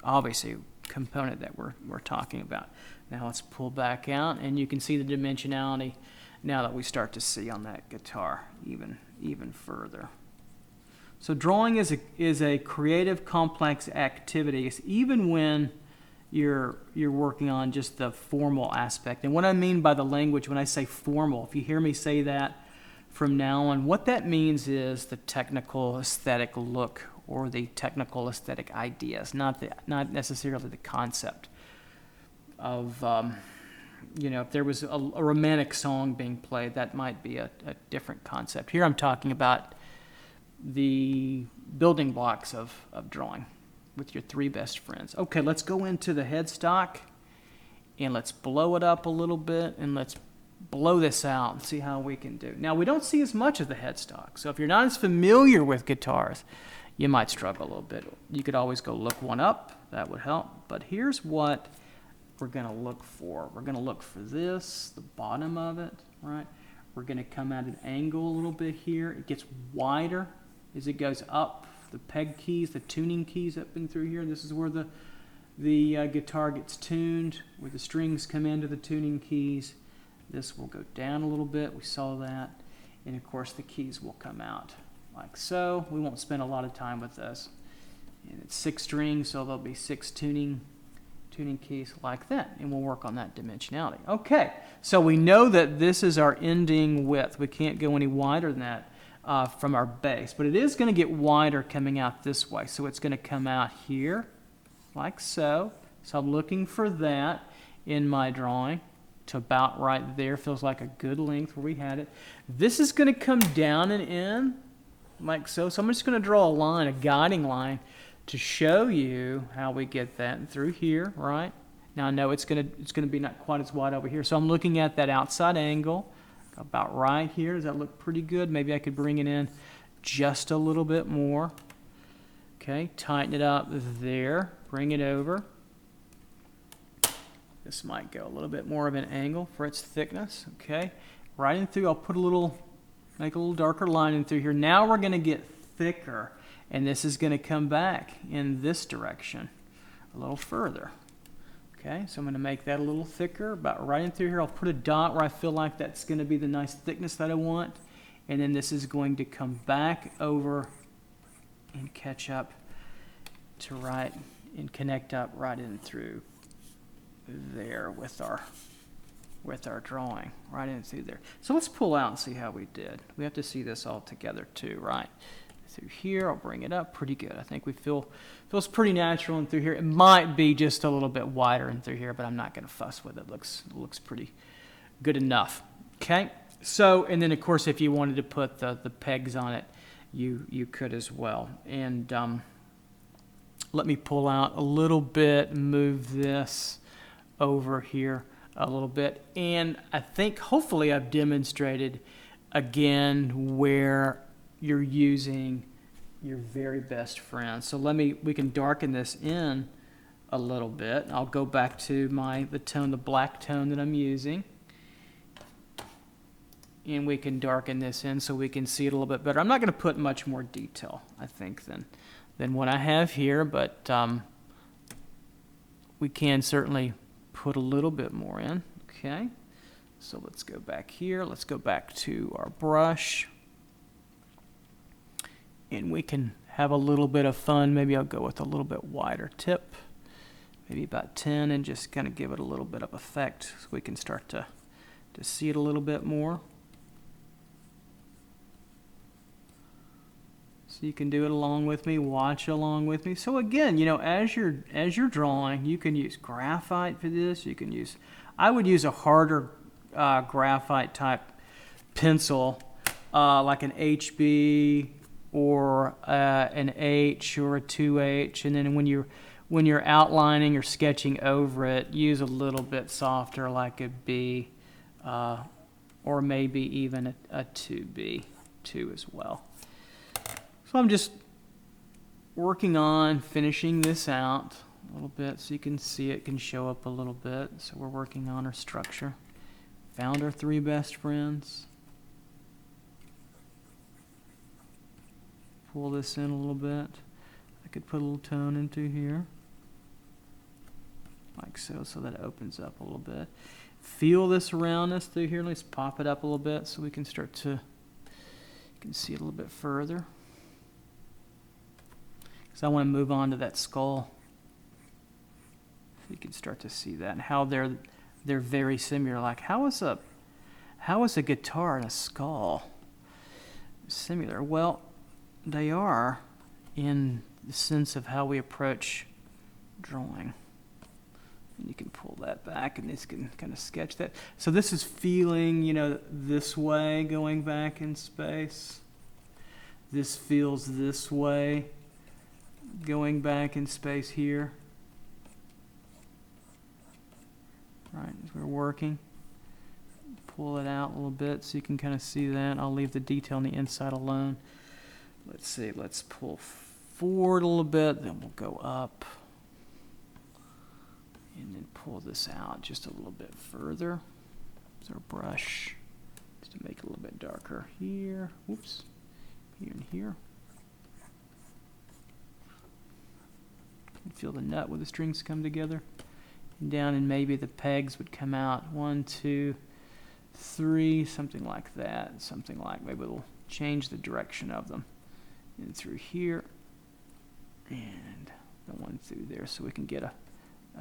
obviously, component that we're talking about. Now let's pull back out, and you can see the dimensionality now that we start to see on that guitar even further. So drawing is a creative, complex activity. It's even when you're working on just the formal aspect. And what I mean by the language, when I say formal, if you hear me say that from now on, what that means is the technical aesthetic look or the technical aesthetic ideas, not necessarily the concept of, if there was a romantic song being played, that might be a different concept. Here I'm talking about the building blocks of drawing with your three best friends. Okay, let's go into the headstock and let's blow it up a little bit and let's blow this out and see how we can do. Now, we don't see as much of the headstock, so if you're not as familiar with guitars, you might struggle a little bit. You could always go look one up. That would help. But here's what we're going to look for. We're going to look for this, the bottom of it, right? We're going to come at an angle a little bit here. It gets wider as it goes up. The peg keys, the tuning keys up and through here. This is where the guitar gets tuned, where the strings come into the tuning keys. This will go down a little bit. We saw that. And of course the keys will come out like so. We won't spend a lot of time with this. And it's 6 strings, so there'll be 6 tuning keys like that. And we'll work on that dimensionality. Okay, so we know that this is our ending width. We can't go any wider than that. From our base, but it is going to get wider coming out this way, so it's going to come out here like so. So I'm looking for that in my drawing. to about right there. Feels like a good length where we had it. This is going to come down and in like so. So I'm just going to draw a line, a guiding line, to show you how we get that through here, right? Now I know it's going to be not quite as wide over here. So I'm looking at that outside angle about right here. Does that look pretty good? Maybe I could bring it in just a little bit more. Okay, tighten it up there, bring it over. This might go a little bit more of an angle for its thickness. Okay, right in through, I'll put a little, make a little darker line in through here. Now we're going to get thicker, and this is going to come back in this direction a little further. Okay, so I'm going to make that a little thicker, about right in through here. I'll put a dot where I feel like that's going to be the nice thickness that I want. And then this is going to come back over and catch up to right and connect up right in through there with our drawing, right in through there. So let's pull out and see how we did. We have to see this all together too, right? Through here, I'll bring it up pretty good. I think we feels pretty natural in through here. It might be just a little bit wider in through here, but I'm not going to fuss with it. It looks pretty good enough. Okay, so and then of course if you wanted to put the pegs on it, you could as well. And let me pull out a little bit, move this over here a little bit, and I think hopefully I've demonstrated again where you're using your very best friend. So we can darken this in a little bit. I'll go back to the black tone that I'm using. And we can darken this in so we can see it a little bit better. I'm not going to put much more detail, I think, than what I have here, but we can certainly put a little bit more in. Okay, so let's go back here. Let's go back to our brush. And we can have a little bit of fun. Maybe I'll go with a little bit wider tip, maybe about 10, and just kind of give it a little bit of effect so we can start to see it a little bit more. So you can do it along with me, watch along with me. So again, you know, as you're drawing, you can use graphite for this. You can use, I would use a harder graphite type pencil, like an HB or an H or a 2H, and then when you're outlining or sketching over it, use a little bit softer, like a B, or maybe even a 2B, 2 as well. So I'm just working on finishing this out a little bit so you can see it can show up a little bit. So we're working on our structure. Found our 3 best friends. Pull this in a little bit. I could put a little tone into here, like so that it opens up a little bit. Feel this roundness through here. Let's pop it up a little bit so we can start to, you can see it a little bit further. Because I want to move on to that skull. So you can start to see that and how they're very similar. Like how is a guitar and a skull similar? Well, they are in the sense of how we approach drawing. And you can pull that back and this can kind of sketch that. So this is feeling, you know, this way going back in space. This feels this way going back in space here. Right, as we're working. Pull it out a little bit so you can kind of see that. I'll leave the detail on the inside alone. Let's see, let's pull forward a little bit, then we'll go up. And then pull this out just a little bit further. There's our brush, just to make it a little bit darker here. Whoops, here and here. You can feel the nut where the strings come together. And down, and maybe the pegs would come out 1, 2, 3, something like that. Something like, maybe we'll change the direction of them. And through here, and the one through there, so we can get a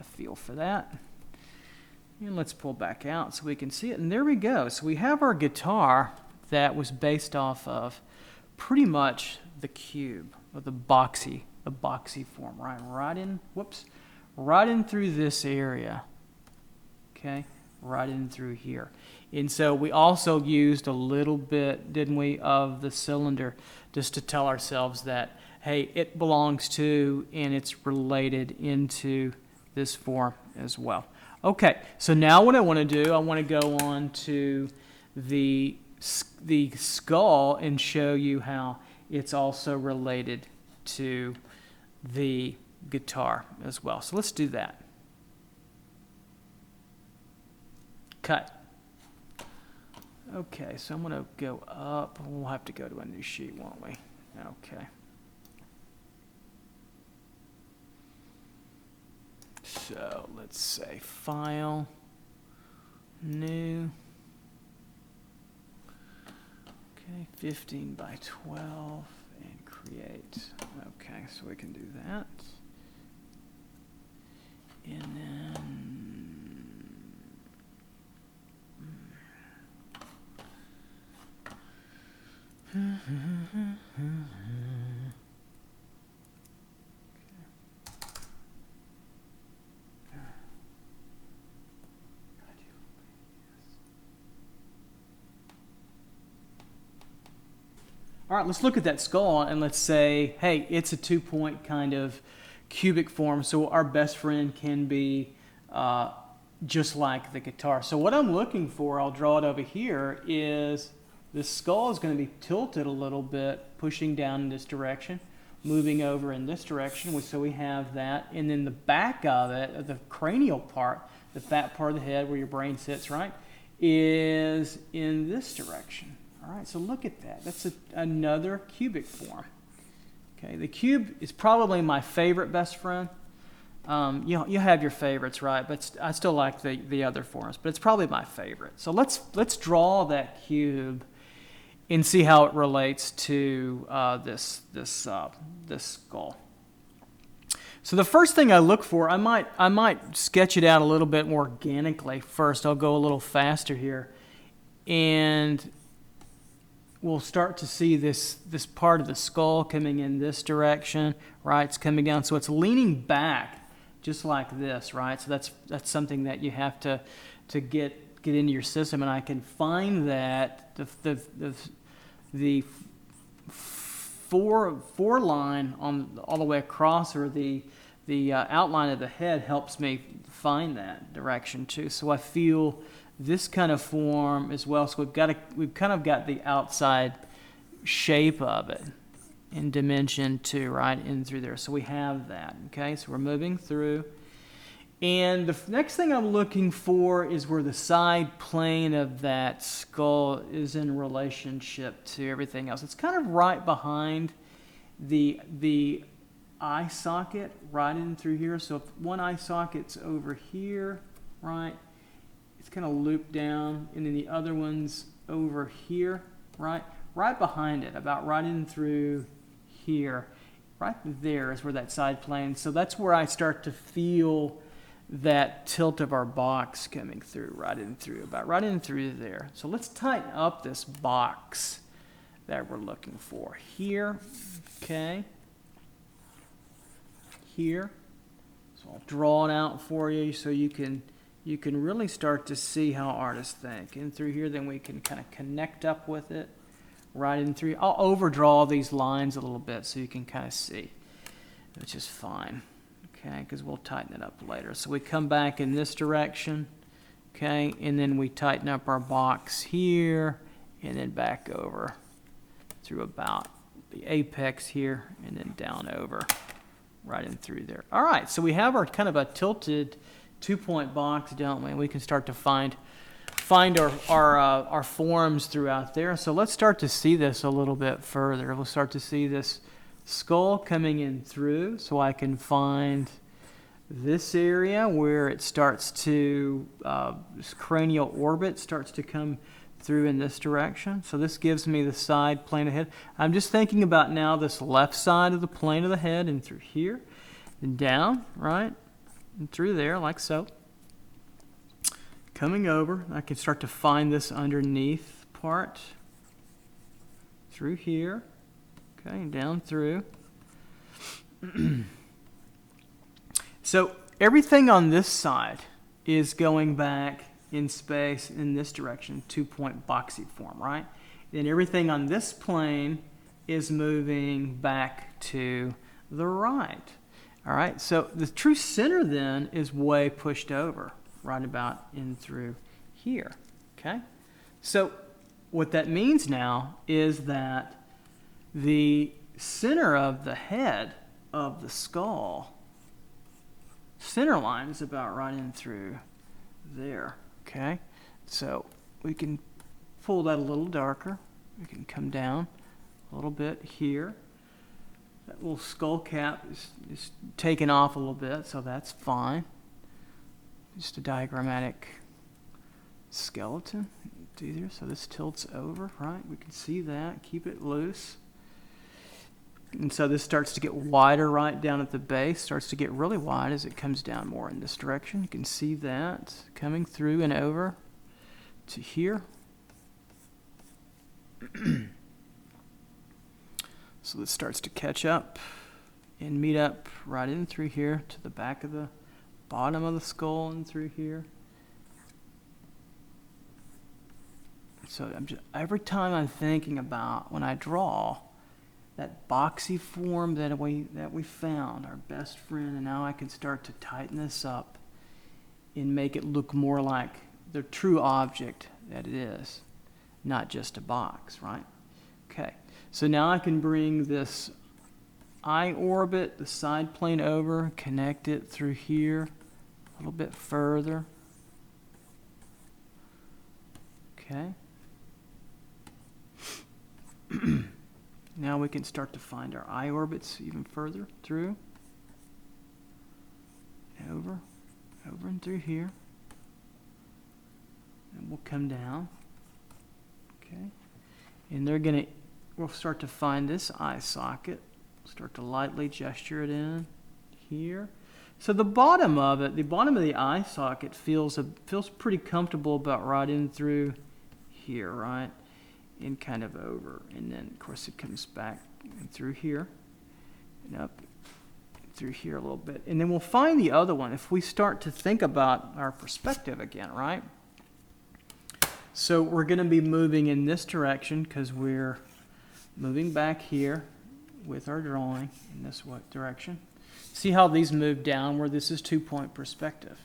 feel for that. And let's pull back out so we can see it. And there we go. So we have our guitar that was based off of pretty much the cube, or the boxy form, right in through this area. Okay, right in through here. And so we also used a little bit, didn't we, of the cylinder just to tell ourselves that, hey, it belongs to and it's related into this form as well. Okay, so now what I want to do, I want to go on to the skull and show you how it's also related to the guitar as well. So let's do that. Cut. Okay, so I'm going to go up. We'll have to go to a new sheet, won't we? Okay. So let's say File, New. Okay, 15 by 12, and Create. Okay, so we can do that. And then all right, let's look at that skull and let's say, hey, it's a 2-point kind of cubic form, so our best friend can be just like the guitar. So what I'm looking for, I'll draw it over here, is the skull is going to be tilted a little bit, pushing down in this direction, moving over in this direction, so we have that. And then the back of it, the cranial part, the fat part of the head where your brain sits, right, is in this direction. All right, so look at that. That's another cubic form. Okay, the cube is probably my favorite best friend. You have your favorites, right? But I still like the other forms, but it's probably my favorite. So let's draw that cube and see how it relates to this skull. So the first thing I look for, I might sketch it out a little bit more organically first. I'll go a little faster here, and we'll start to see this part of the skull coming in this direction, right? It's coming down, so it's leaning back just like this, right? So that's something that you have to get into your system, and I can find that the four line on all the way across, or the outline of the head helps me find that direction too. So I feel this kind of form as well. So we've kind of got the outside shape of it in dimension 2, right in through there. So we have that. Okay, so we're moving through. And the next thing I'm looking for is where the side plane of that skull is in relationship to everything else. It's kind of right behind the eye socket, right in through here. So if one eye socket's over here, right, it's kind of looped down, and then the other one's over here, right behind it, about right in through here. Right there is where that side plane. So that's where I start to feel that tilt of our box coming through, right in through, about right in through there. So let's tighten up this box that we're looking for here. Okay. Here. So I'll draw it out for you so you can really start to see how artists think. And through here, then we can kind of connect up with it right in through. I'll overdraw these lines a little bit so you can kind of see, which is fine, okay, because we'll tighten it up later. So we come back in this direction, okay, and then we tighten up our box here, and then back over through about the apex here, and then down over right in through there. All right, so we have our kind of a tilted 2-point box, don't we? And we can start to find our forms throughout there. So let's start to see this a little bit further. We'll start to see this skull coming in through, so I can find this area where it starts to, this cranial orbit starts to come through in this direction. So this gives me the side plane of the head. I'm just thinking about now this left side of the plane of the head, and through here and down, right? And through there, like so. Coming over, I can start to find this underneath part through here, okay, and down through. So everything on this side is going back in space in this direction, 2-point boxy form, right? Then everything on this plane is moving back to the right. All right, so the true center then is way pushed over, right about in through here, okay? So what that means now is that the center of the head of the skull, center line is about right in through there, okay? So we can pull that a little darker. We can come down a little bit here. That little skull cap is taken off a little bit, so that's fine. Just a diagrammatic skeleton. Do there, so this tilts over, right? We can see that. Keep it loose. And so this starts to get wider right down at the base, starts to get really wide as it comes down more in this direction. You can see that coming through and over to here. So this starts to catch up and meet up right in through here to the back of the bottom of the skull and through here. So every time I'm thinking about when I draw that boxy form that we found, our best friend, and now I can start to tighten this up and make it look more like the true object that it is, not just a box, right? Okay, so now I can bring this eye orbit, the side plane over, connect it through here a little bit further. Okay. Now we can start to find our eye orbits even further through. Over and through here. And we'll come down. Okay. And we'll start to find this eye socket. Start to lightly gesture it in here. So the bottom of it, the bottom of the eye socket feels pretty comfortable about right in through here, right? And kind of over, and then of course it comes back and through here and up through here a little bit, and then we'll find the other one if we start to think about our perspective again, right? So we're going to be moving in this direction because we're moving back here with our drawing in this direction. See how these move downward? This is 2-point perspective,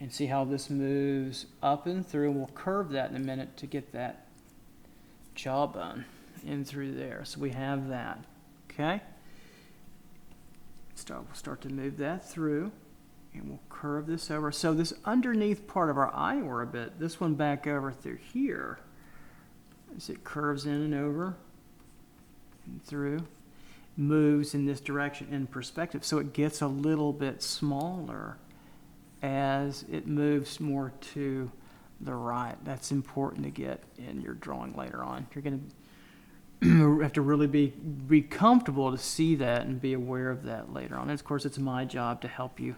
and see how this moves up and through, and we'll curve that in a minute to get that jawbone in through there. So we have that, okay? We'll start to move that through, and we'll curve this over. So this underneath part of our eye orbit, this one back over through here, as it curves in and over and through, moves in this direction in perspective. So it gets a little bit smaller as it moves more to the right. That's important to get in your drawing later on. You're going to have to really be comfortable to see that and be aware of that later on. And of course, it's my job to help you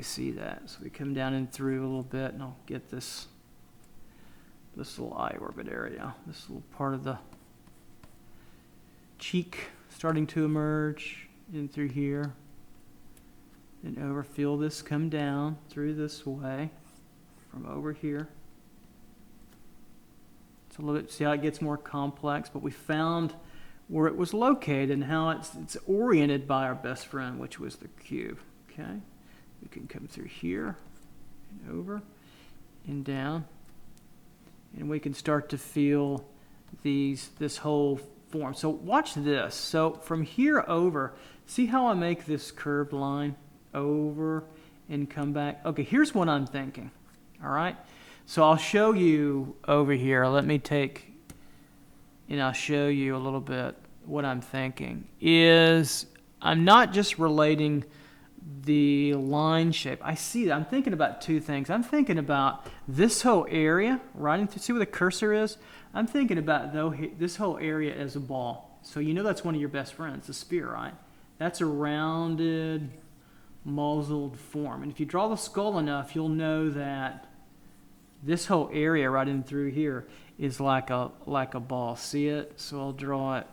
see that. So we come down and through a little bit, and I'll get this little eye orbit area, this little part of the cheek starting to emerge in through here, and over. Feel this come down through this way. From over here. It's a little bit, see how it gets more complex, but we found where it was located and how it's oriented by our best friend, which was the cube. Okay, we can come through here and over and down, and we can start to feel this whole form. So watch this. So from here over, see how I make this curved line over and come back. Okay, here's what I'm thinking. All right, so I'll show you over here. Let me take, and I'll show you a little bit what I'm thinking. Is I'm not just relating the line shape. I see that. I'm thinking about two things. I'm thinking about this whole area, right into, see where the cursor is? I'm thinking about this whole area as a ball. So you know that's one of your best friends, the spear, right? That's a rounded, muzzled form. And if you draw the skull enough, you'll know that this whole area right in through here is like a ball. See it? So I'll draw it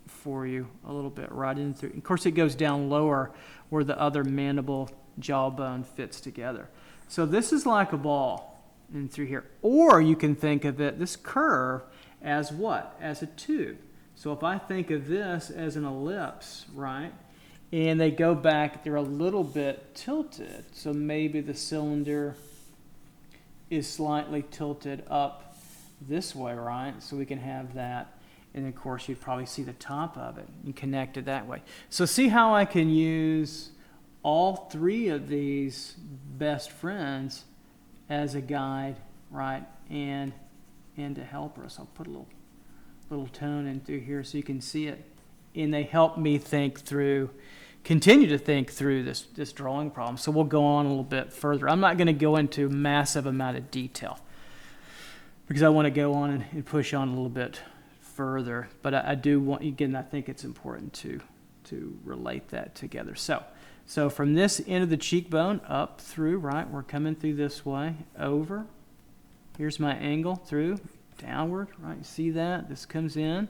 for you a little bit right in through. Of course, it goes down lower where the other mandible jawbone fits together. So this is like a ball in through here. Or you can think of it, this curve, as what? As a tube. So if I think of this as an ellipse, right? And they go back, they're a little bit tilted. So maybe the cylinder is slightly tilted up this way, right? So we can have that. And of course, you'd probably see the top of it and connect it that way. So see how I can use all three of these best friends as a guide, right? And to help us. I'll put a little tone in through here so you can see it. And they help me think through, continue to think through this drawing problem. So we'll go on a little bit further. I'm not going to go into massive amount of detail because I want to go on and push on a little bit further. But I do want, again, I think it's important to relate that together. So from this end of the cheekbone up through, right, we're coming through this way, over. Here's my angle through, downward, right? See that? This comes in.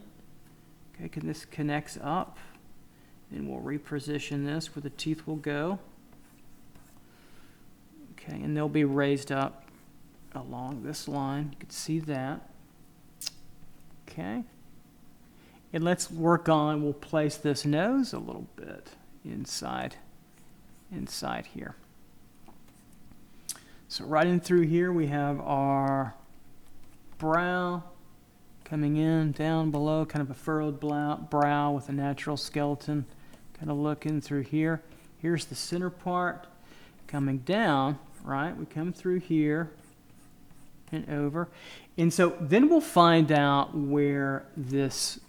Okay, this connects up. Then we'll reposition this where the teeth will go. Okay, and they'll be raised up along this line. You can see that. Okay. And let's work on, we'll place this nose a little bit inside here. So right in through here we have our brow coming in, down below, kind of a furrowed brow with a natural skeleton, kind of looking through here. Here's the center part coming down, right? We come through here and over. And so then we'll find out where this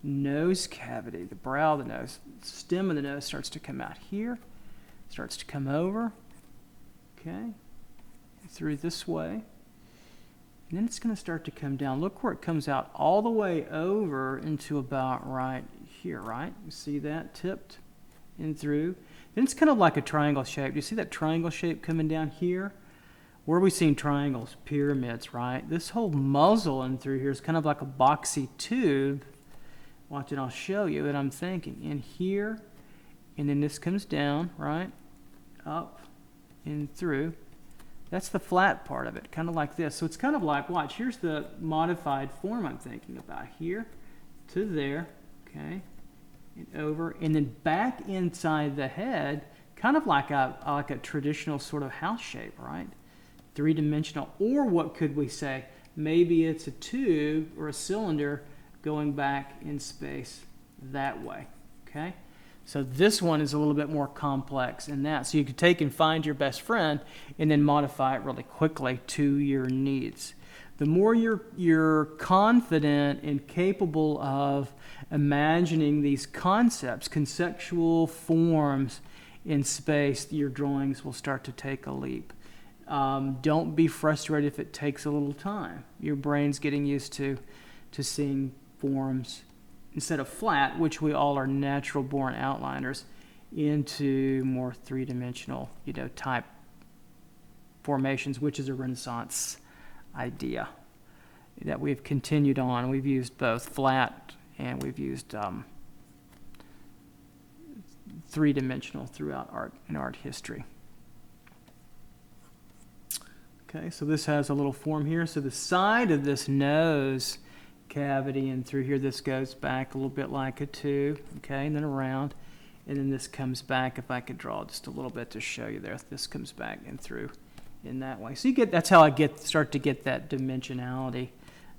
nose cavity, the brow of the nose, stem of the nose starts to come out here, starts to come over, okay, through this way. And then it's going to start to come down. Look where it comes out all the way over into about right here, right? You see that tipped in through. Then it's kind of like a triangle shape. Do you see that triangle shape coming down here? Where are we seeing triangles? Pyramids, right? This whole muzzle in through here is kind of like a boxy tube. Watch it, I'll show you what I'm thinking. In here, and then this comes down, right? Up and through. That's the flat part of it, kind of like this. So it's kind of like, watch, here's the modified form I'm thinking about. Here to there, okay, and over, and then back inside the head, kind of like a traditional sort of house shape, right? Three-dimensional. Or what could we say? Maybe it's a tube or a cylinder going back in space that way, okay? So this one is a little bit more complex in that. So you could take and find your best friend and then modify it really quickly to your needs. The more you're confident and capable of imagining these concepts, conceptual forms in space, your drawings will start to take a leap. Don't be frustrated if it takes a little time. Your brain's getting used to seeing forms instead of flat, which we all are natural born outliners, into more three-dimensional, type formations, which is a Renaissance idea that we've continued on. We've used both flat and we've used three-dimensional throughout art history. Okay, so this has a little form here. So the side of this nose cavity and through here, this goes back a little bit like a tube, okay, and then around, and then this comes back. If I could draw just a little bit to show you there, this comes back and through in that way. So you get, that's how I start to get that dimensionality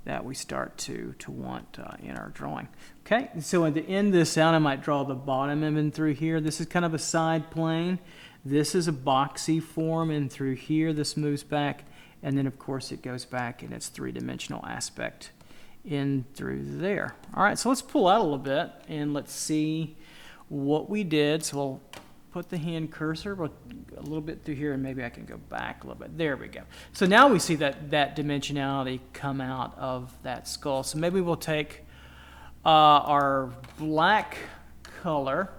that we start to want in our drawing. Okay, so to end this out, I might draw the bottom in through here. This is kind of a side plane. This is a boxy form in through here. This moves back, and then of course it goes back in its three-dimensional aspect in through there. All right, so let's pull out a little bit and let's see what we did. So we'll put the hand cursor a little bit through here, and maybe I can go back a little bit. There we go. So now we see that dimensionality come out of that skull. So maybe we'll take our black color,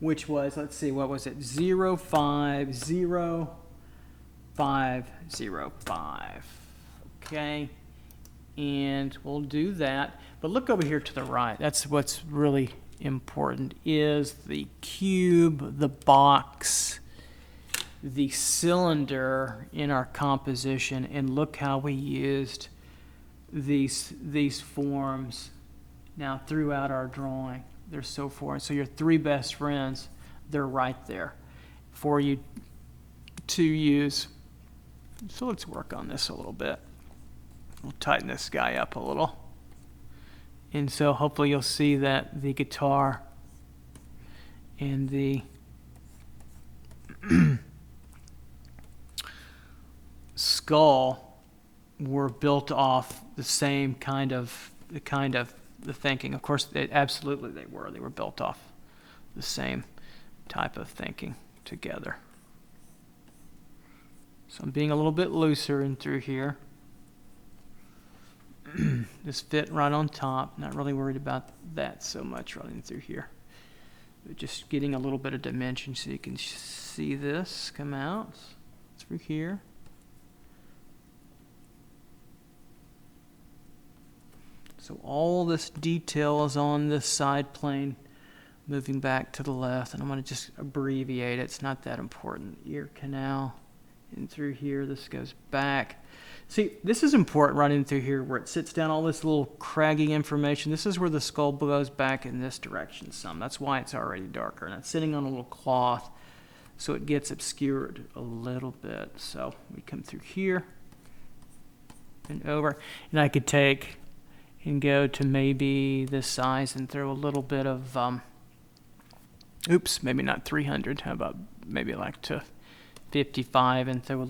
which was, let's see, what was it? 050505. Okay. And we'll do that. But look over here to the right. That's what's really important, is the cube, the box the cylinder in our composition, and look how we used these forms now throughout our drawing. They're so foreign. So your three best friends, they're right there for you to use. So let's work on this a little bit. We'll tighten this guy up a little. And so hopefully you'll see that the guitar and the skull were built off the same kind of the thinking. Of course, absolutely they were. They were built off the same type of thinking together. So I'm being a little bit looser in through here. Just fit right on top. Not really worried about that so much running through here. But just getting a little bit of dimension so you can see this come out through here. So all this detail is on this side plane, moving back to the left, and I'm going to just abbreviate it. It's not that important. Ear canal in through here. This goes back. See, this is important right in through here where it sits down, all this little craggy information. This is where the skull goes back in this direction some. That's why it's already darker. And it's sitting on a little cloth, so it gets obscured a little bit. So we come through here and over. And I could take and go to maybe this size and throw a little bit of, oops, maybe not 300. How about maybe like to 55 and throw a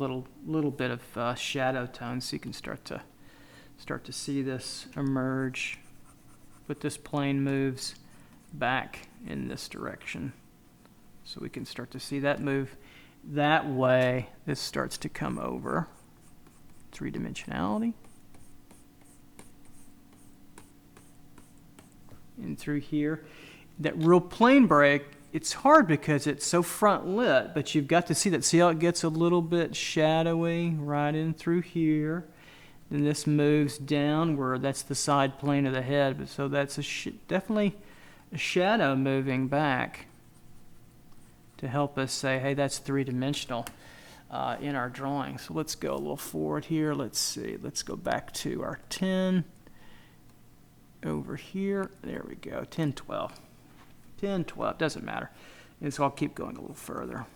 little bit of shadow tone so you can start to see this emerge. But this plane moves back in this direction, so we can start to see that move that way. This starts to come over three-dimensionality and through here. That real plane break, it's hard because it's so front lit, but you've got to see that. See how it gets a little bit shadowy right in through here. Then this moves downward. That's the side plane of the head. But so that's definitely a shadow moving back to help us say, hey, that's three-dimensional in our drawing. So let's go a little forward here. Let's see. Let's go back to our 10 over here. There we go. 10, 12. 10, 12, doesn't matter. And so I'll keep going a little further.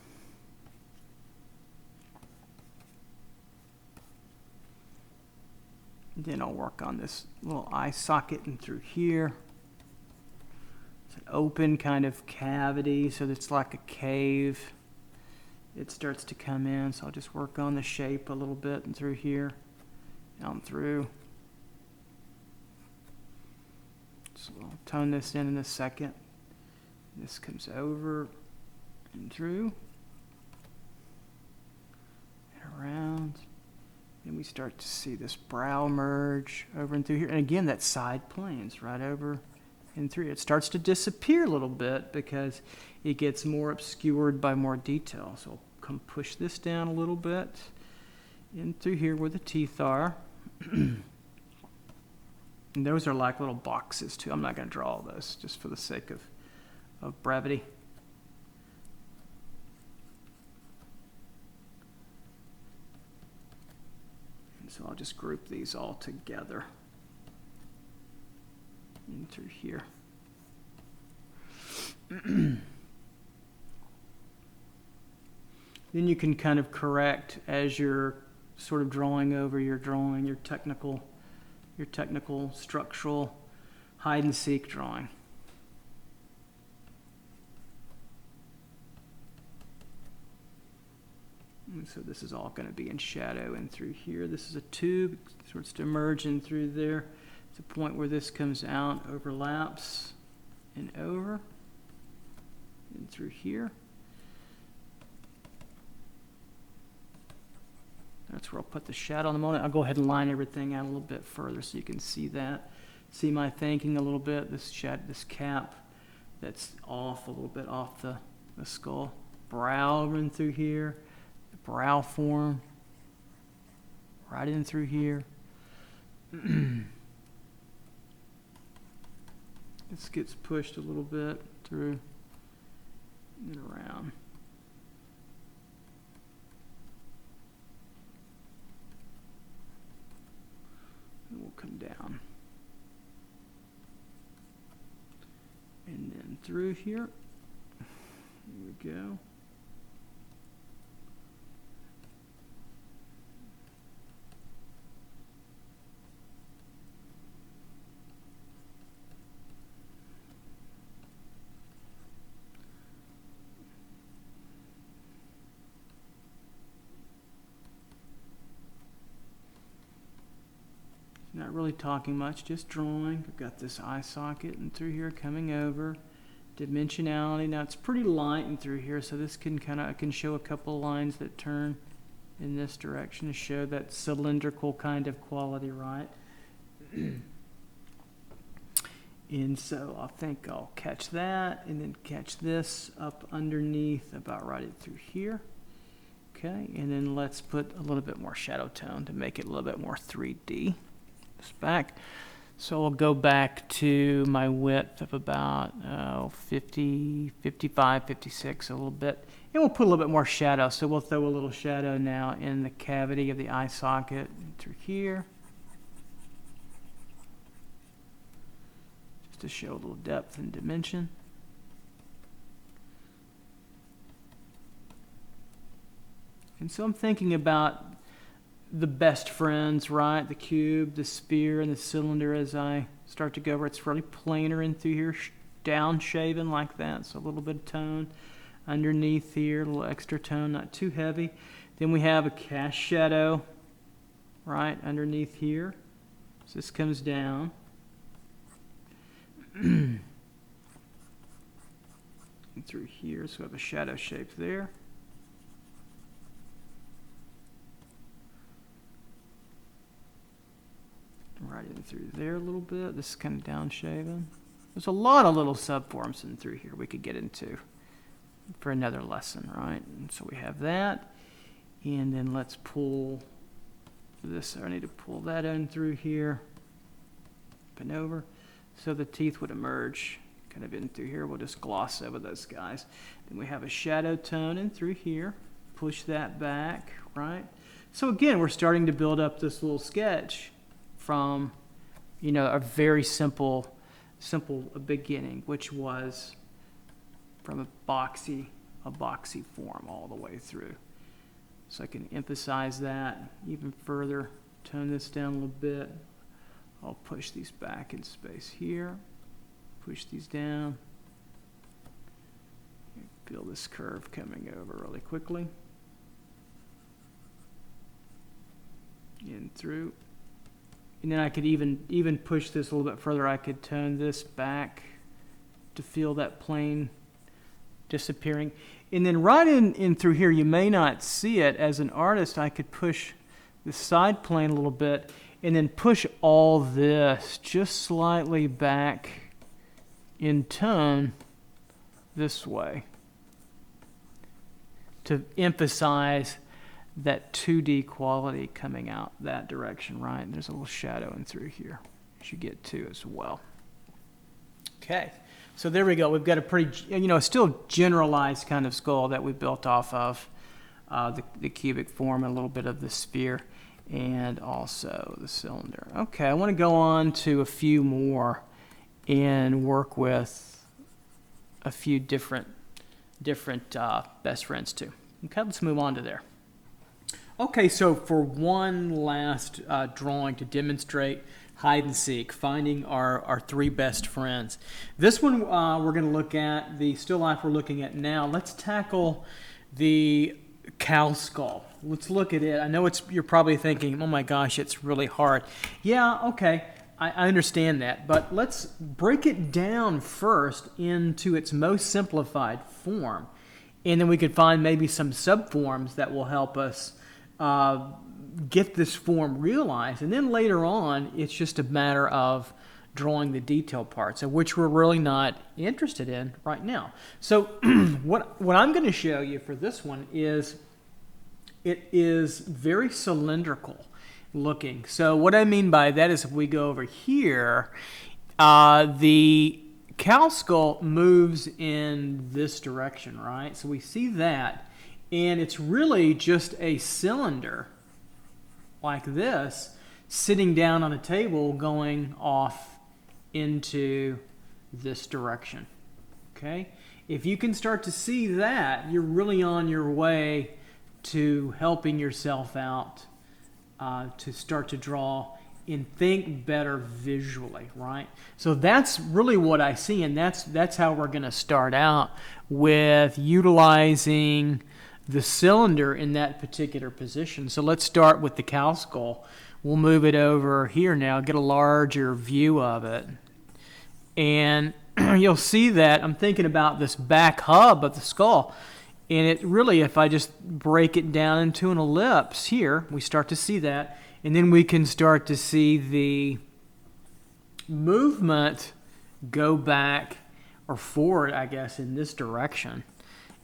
And then I'll work on this little eye socket and through here. It's an open kind of cavity, so it's like a cave. It starts to come in, so I'll just work on the shape a little bit and through here, down through. So I'll tone this in a second. This comes over and through and around. And we start to see this brow merge over and through here. And again, that side planes right over and through. It starts to disappear a little bit because it gets more obscured by more detail. So I'll come push this down a little bit in through here where the teeth are. And those are like little boxes too. I'm not going to draw all those just for the sake of brevity. And so I'll just group these all together in through here. Then you can kind of correct as you're sort of drawing over your drawing, your technical structural hide and seek drawing. And so this is all going to be in shadow and through here. This is a tube, it starts to emerge in through there. It's a point where this comes out, overlaps, and over, and through here. That's where I'll put the shadow in a moment. I'll go ahead and line everything out a little bit further so you can see that. See my thinking a little bit. This cap that's off a little bit off the skull. Brow run through here. The brow form right in through here. This gets pushed a little bit through and around. come down. And then through here. Here we go. Not really talking much, just drawing. I've got this eye socket and through here coming over. Dimensionality, now it's pretty light and through here, so this can I can show a couple of lines that turn in this direction to show that cylindrical kind of quality, right? And so I think I'll catch that and then catch this up underneath about right through here. Okay, and then let's put a little bit more shadow tone to make it a little bit more 3D. This back. So I'll go back to my width of about 50, 55, 56, a little bit. And we'll put a little bit more shadow. So we'll throw a little shadow now in the cavity of the eye socket through here. Just to show a little depth and dimension. And so I'm thinking about the best friends, right? The cube, the sphere, and the cylinder as I start to go over. It's really planar in through here, down shaven like that. So a little bit of tone underneath here, a little extra tone, not too heavy. Then we have a cast shadow, right, underneath here. So this comes down. And through here, so we have a shadow shape there. Right in through there a little bit. This is kind of down shaven. There's a lot of little subforms in through here we could get into for another lesson, right? And so we have that. And then let's pull this. I need to pull that in through here. Up and over. So the teeth would emerge kind of in through here. We'll just gloss over those guys. Then we have a shadow tone in through here. Push that back, right? So again, we're starting to build up this little sketch from, you know, a very simple beginning, which was from a boxy form all the way through. So I can emphasize that even further, tone this down a little bit. I'll push these back in space here, push these down. Feel this curve coming over really quickly. In through. And then I could even push this a little bit further. I could tone this back to feel that plane disappearing. And then right in through here, you may not see it. As an artist, I could push the side plane a little bit and then push all this just slightly back in tone this way to emphasize that 2D quality coming out that direction, right? And there's a little shadow in through here as you get to as well. Okay, so there we go. We've got a pretty, you know, still generalized kind of skull that we built off of the cubic form and a little bit of the sphere and also the cylinder. Okay, I want to go on to a few more and work with a few different best friends too. Okay, let's move on to there. Okay, so for one last drawing to demonstrate hide and seek, finding our three best friends. This one we're going to look at, the still life we're looking at now. Let's tackle the cow skull. Let's look at it. I know you're probably thinking, oh my gosh, it's really hard. Yeah, okay, I understand that, but let's break it down first into its most simplified form, and then we could find maybe some subforms that will help us get this form realized, and then later on it's just a matter of drawing the detail parts, of which we're really not interested in right now. So what I'm going to show you for this one is it is very cylindrical looking. So what I mean by that is if we go over here, the cow skull moves in this direction, right? So we see that. And it's really just a cylinder like this sitting down on a table going off into this direction. Okay? If you can start to see that, you're really on your way to helping yourself out to start to draw and think better visually, right? So that's really what I see, and that's how we're going to start out with utilizing the cylinder in that particular position. So let's start with the cow skull. We'll move it over here now, get a larger view of it. And you'll see that I'm thinking about this back hub of the skull. And it really, if I just break it down into an ellipse here, we start to see that. And then we can start to see the movement go back or forward, I guess, in this direction.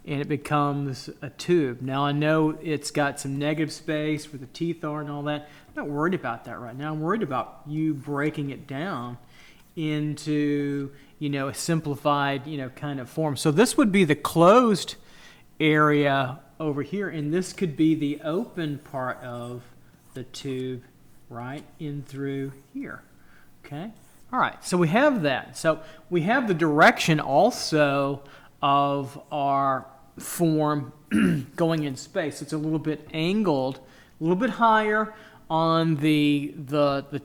And it becomes a tube. Now I know it's got some negative space where the teeth are and all that. I'm not worried about that right now. I'm worried about you breaking it down into, you know, a simplified, you know, kind of form. So this would be the closed area over here, and this could be the open part of the tube right in through here. Okay. All right. So we have that. So we have the direction also of our form going in space. It's a little bit angled, a little bit higher on the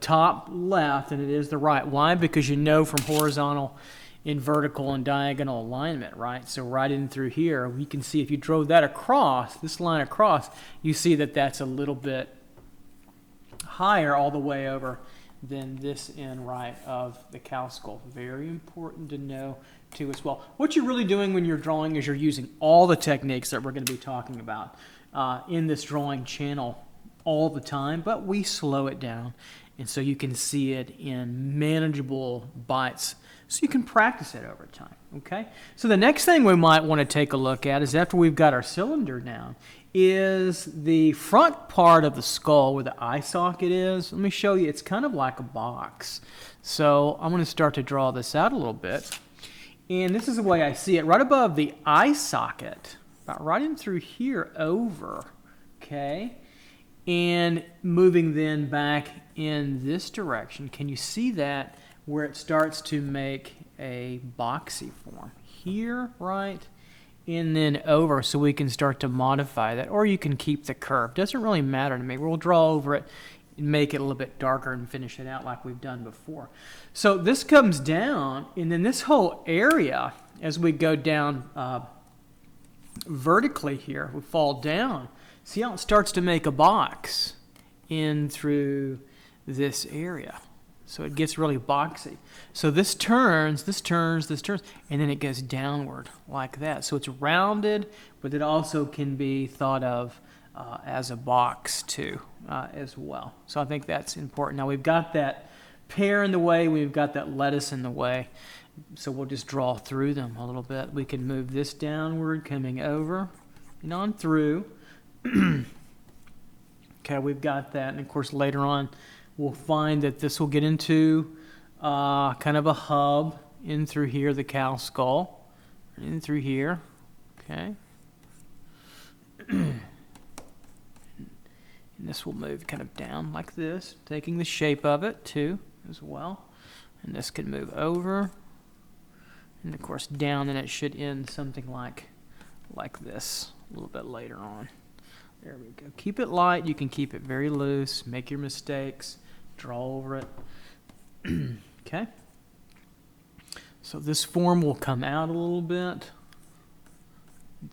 top left than it is the right. Why? Because you know from horizontal and vertical and diagonal alignment, right? So right in through here, we can see if you drove that across, this line across, you see that that's a little bit higher all the way over than this end right of the cow skull. Very important to know too as well. What you're really doing when you're drawing is you're using all the techniques that we're going to be talking about in this drawing channel all the time, but we slow it down, and so you can see it in manageable bites, so you can practice it over time. Okay, so the next thing we might want to take a look at is, after we've got our cylinder down, is the front part of the skull where the eye socket is. Let me show you. It's kind of like a box. So I'm going to start to draw this out a little bit, and this is the way I see it. Right above the eye socket, about right in through here over, okay, and moving then back in this direction. Can you see that where it starts to make a boxy form? Here, right, and then over, so we can start to modify that. Or you can keep the curve. Doesn't really matter to me. We'll draw over it and make it a little bit darker and finish it out like we've done before. So this comes down, and then this whole area, as we go down vertically here, we fall down. See how it starts to make a box in through this area. So it gets really boxy. So this turns, and then it goes downward like that. So it's rounded, but it also can be thought of as a box too, as well. So I think that's important. Now we've got that pear in the way, we've got that lettuce in the way. So we'll just draw through them a little bit. We can move this downward, coming over and on through. Okay, we've got that, and of course later on we'll find that this will get into kind of a hub in through here, the cow skull, in through here, okay. And this will move kind of down like this, taking the shape of it too as well. And this can move over, and of course down, and it should end something like this a little bit later on. There we go. Keep it light. You can keep it very loose. Make your mistakes. Draw over it. Okay. So this form will come out a little bit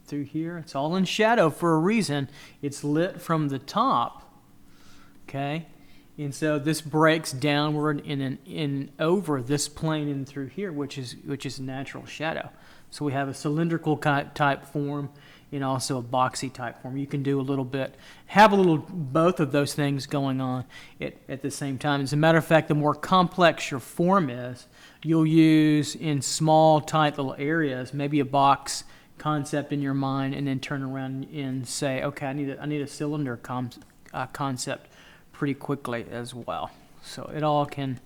through here. It's all in shadow for a reason. It's lit from the top. Okay. And so this breaks downward in over this plane and through here, which is natural shadow. So we have a cylindrical type form and also a boxy type form. You can do a little bit, have a little both of those things going on at the same time. As a matter of fact, the more complex your form is, you'll use in small tight little areas, maybe a box concept in your mind, and then turn around and say, okay, I need a cylinder concept pretty quickly as well. So it all can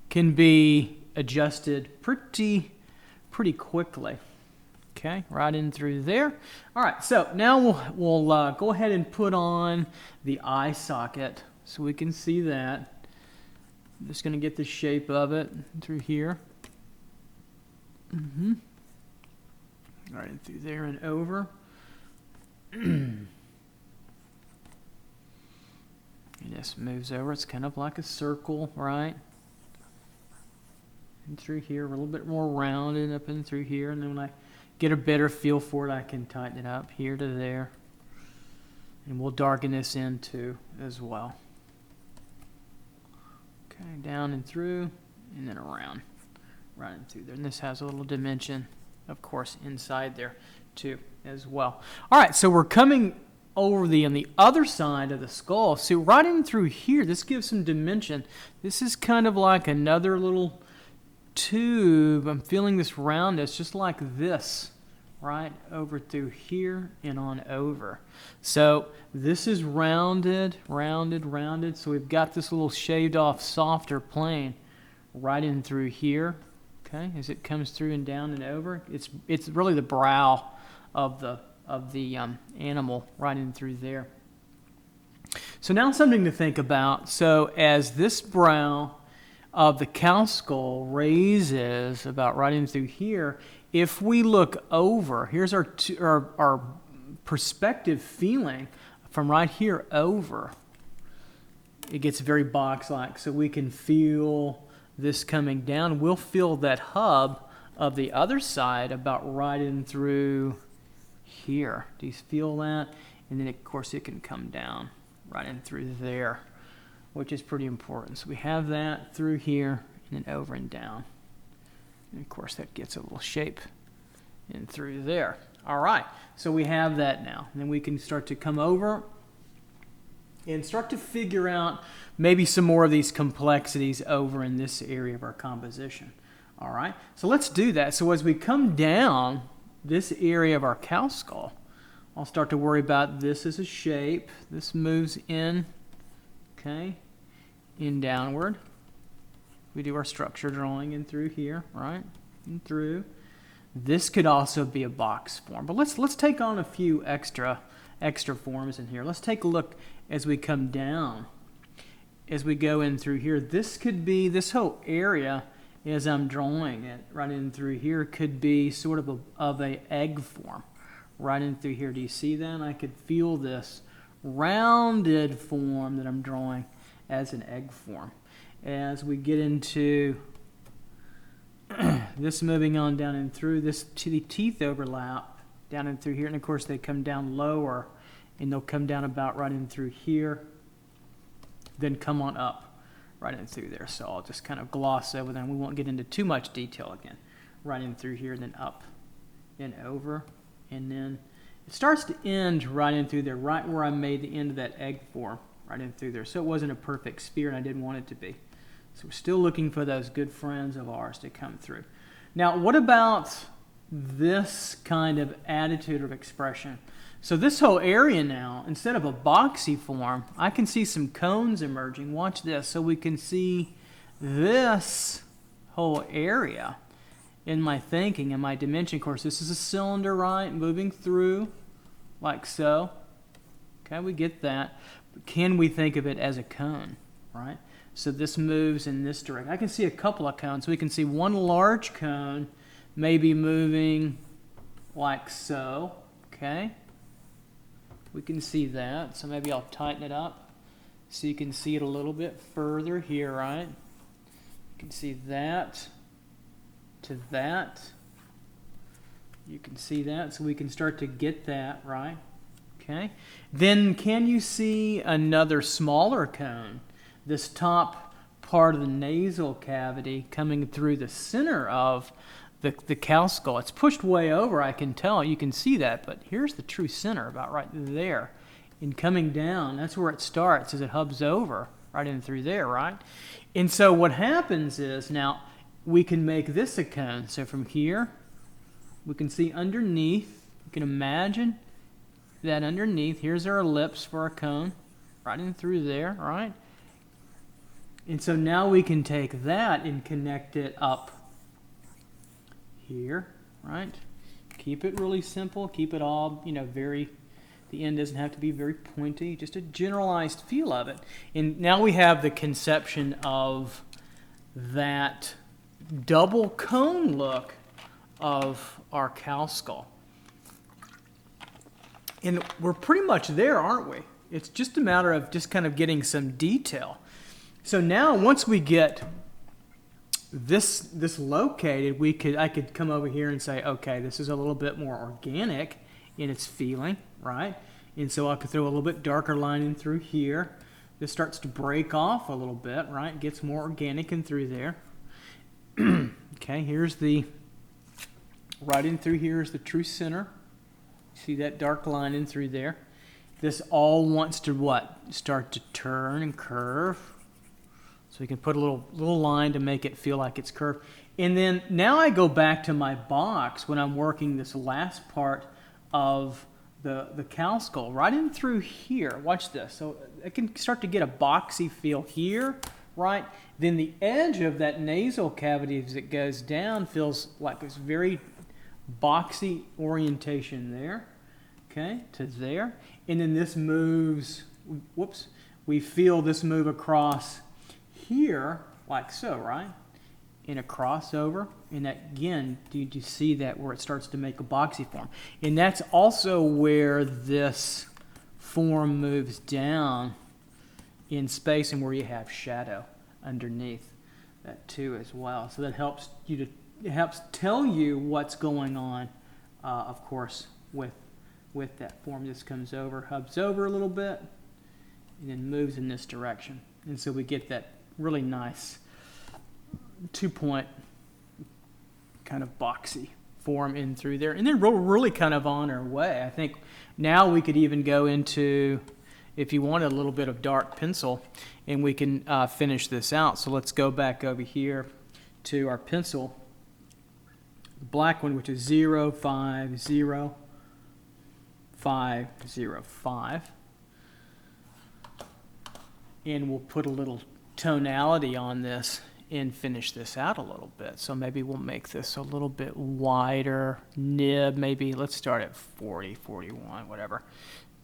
be adjusted pretty quickly. Okay, right in through there. All right, so now we'll go ahead and put on the eye socket so we can see that. I'm just going to get the shape of it through here. Right through there and over. And this moves over. It's kind of like a circle, right? And through here, a little bit more rounded up and through here. And then when I get a better feel for it, I can tighten it up here to there. And we'll darken this in too as well. Okay, down and through, and then around. Right and through there. And this has a little dimension, of course, inside there too as well. All right, so we're coming over on the other side of the skull. See, right in through here, this gives some dimension. This is kind of like another little tube. I'm feeling this roundness just like this, right over through here and on over. So this is rounded, rounded, rounded. So we've got this little shaved off softer plane right in through here. Okay, as it comes through and down and over, it's really the brow of the animal right in through there. So now something to think about. So as this brow of the cow skull raises about right in through here, if we look over, here's our perspective feeling from right here over. It gets very box-like, so we can feel this coming down. We'll feel that hub of the other side about right in through here. Do you feel that? And then, of course, it can come down right in through there, which is pretty important. So we have that through here and then over and down. And, of course, that gets a little shape in through there. All right, so we have that now. And then we can start to come over and start to figure out maybe some more of these complexities over in this area of our composition. All right, so let's do that. So as we come down this area of our cow skull, I'll start to worry about this as a shape. This moves in, okay, in downward. We do our structure drawing in through here, right, and through. This could also be a box form, but let's take on a few extra forms in here. Let's take a look as we come down. As we go in through here, this could be, this whole area as I'm drawing it right in through here could be sort of a egg form right in through here. Do you see that? I could feel this rounded form that I'm drawing as an egg form. As we get into this moving on down and through, this the teeth overlap down and through here, and of course they come down lower, and they'll come down about right in through here, then come on up right in through there. So I'll just kind of gloss over them. We won't get into too much detail again. Right in through here, then up and over, and then it starts to end right in through there, right where I made the end of that egg form, right in through there. So it wasn't a perfect sphere, and I didn't want it to be. So we're still looking for those good friends of ours to come through. Now, what about this kind of attitude of expression? So this whole area now, instead of a boxy form, I can see some cones emerging. Watch this. So we can see this whole area in my thinking, in my dimension. Of course, this is a cylinder, right? Moving through like so. Okay, we get that. But can we think of it as a cone, right? So this moves in this direction. I can see a couple of cones. We can see one large cone maybe moving like so. Okay. We can see that. So maybe I'll tighten it up so you can see it a little bit further here, right? You can see that to that. You can see that. So we can start to get that, right? Okay. Then can you see another smaller cone? This top part of the nasal cavity coming through the center of the cow skull. It's pushed way over, I can tell. You can see that, but here's the true center, about right there. And coming down, that's where it starts, as it hubs over, right in through there, right? And so what happens is, now, we can make this a cone. So from here, we can see underneath, you can imagine that underneath, here's our ellipse for our cone, right in through there, right? And so now we can take that and connect it up here, right? Keep it really simple. Keep it all, the end doesn't have to be very pointy, just a generalized feel of it. And now we have the conception of that double cone look of our cow skull. And we're pretty much there, aren't we? It's just a matter of just kind of getting some detail. So now once we get this located, I could come over here and say, okay, this is a little bit more organic in its feeling, right? And so I could throw a little bit darker line in through here. This starts to break off a little bit, right? Gets more organic in through there. Okay, here's the, right in through here is the true center. See that dark line in through there? This all wants to what? Start to turn and curve. So we can put a little line to make it feel like it's curved. And then now I go back to my box when I'm working this last part of the cow skull, right in through here. Watch this. So I can start to get a boxy feel here, right? Then the edge of that nasal cavity as it goes down feels like this very boxy orientation there, okay, to there. And then this moves, whoops, we feel this move across here, like so, right? In a crossover, and that, again, do you see that where it starts to make a boxy form? And that's also where this form moves down in space and where you have shadow underneath that too as well. So that helps you to, it helps tell you what's going on, of course, with that form. This comes over, hubs over a little bit, and then moves in this direction. And so we get that really nice 2-point kind of boxy form in through there. And then we're really kind of on our way. I think now we could even go into, if you want, a little bit of dark pencil, and we can finish this out. So let's go back over here to our pencil, the black one, which is 0500505. And we'll put a little tonality on this and finish this out a little bit. So maybe we'll make this a little bit wider nib. Maybe let's start at 40, 41, whatever,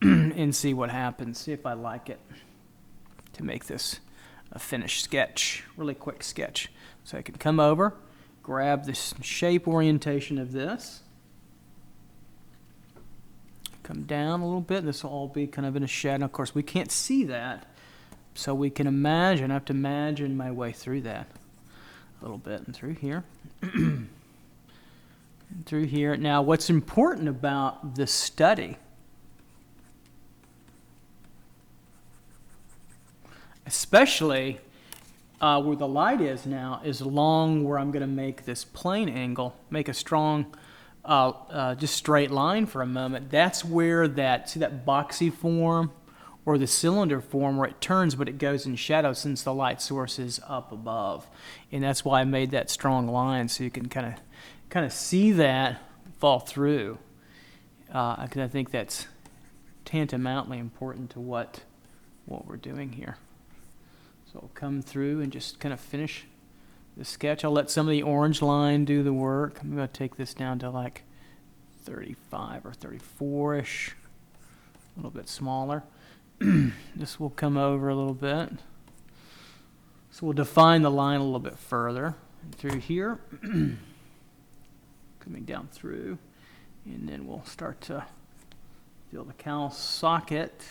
and see what happens. See if I like it to make this a finished sketch, really quick sketch. So I can come over, grab this shape orientation of this, come down a little bit. This will all be kind of in a shadow. Of course, we can't see that. So we can imagine, I have to imagine my way through that a little bit, and through here, and through here. Now, what's important about this study, especially where the light is now, is along where I'm going to make this plane angle, make a strong, just straight line for a moment. That's where that, see that boxy form, or the cylinder form where it turns but it goes in shadow since the light source is up above. And that's why I made that strong line, so you can kind of see that fall through. Because I think that's tantamountly important to what we're doing here. So I'll come through and just kind of finish the sketch. I'll let some of the orange line do the work. I'm going to take this down to like 35 or 34-ish, a little bit smaller. This will come over a little bit. So we'll define the line a little bit further through here, coming down through, and then we'll start to fill the cowl socket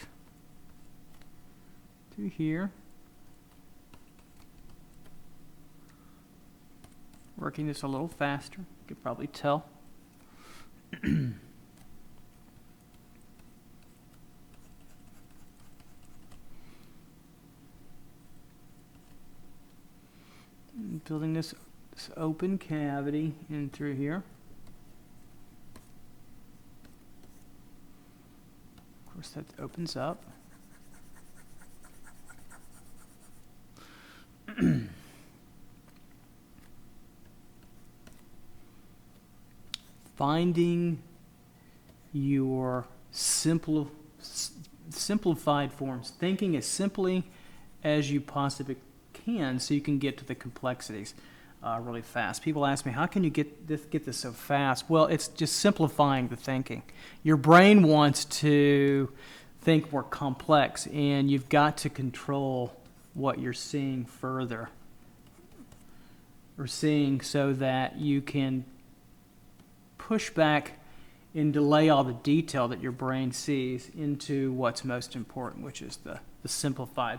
through here. Working this a little faster, you could probably tell. Building this open cavity in through here. Of course, that opens up. Finding your simplified forms, thinking as simply as you possibly can, so you can get to the complexities really fast. People ask me, how can you get this so fast? Well, it's just simplifying the thinking. Your brain wants to think more complex, and you've got to control what you're seeing further. or seeing so that you can push back and delay all the detail that your brain sees into what's most important, which is the simplified.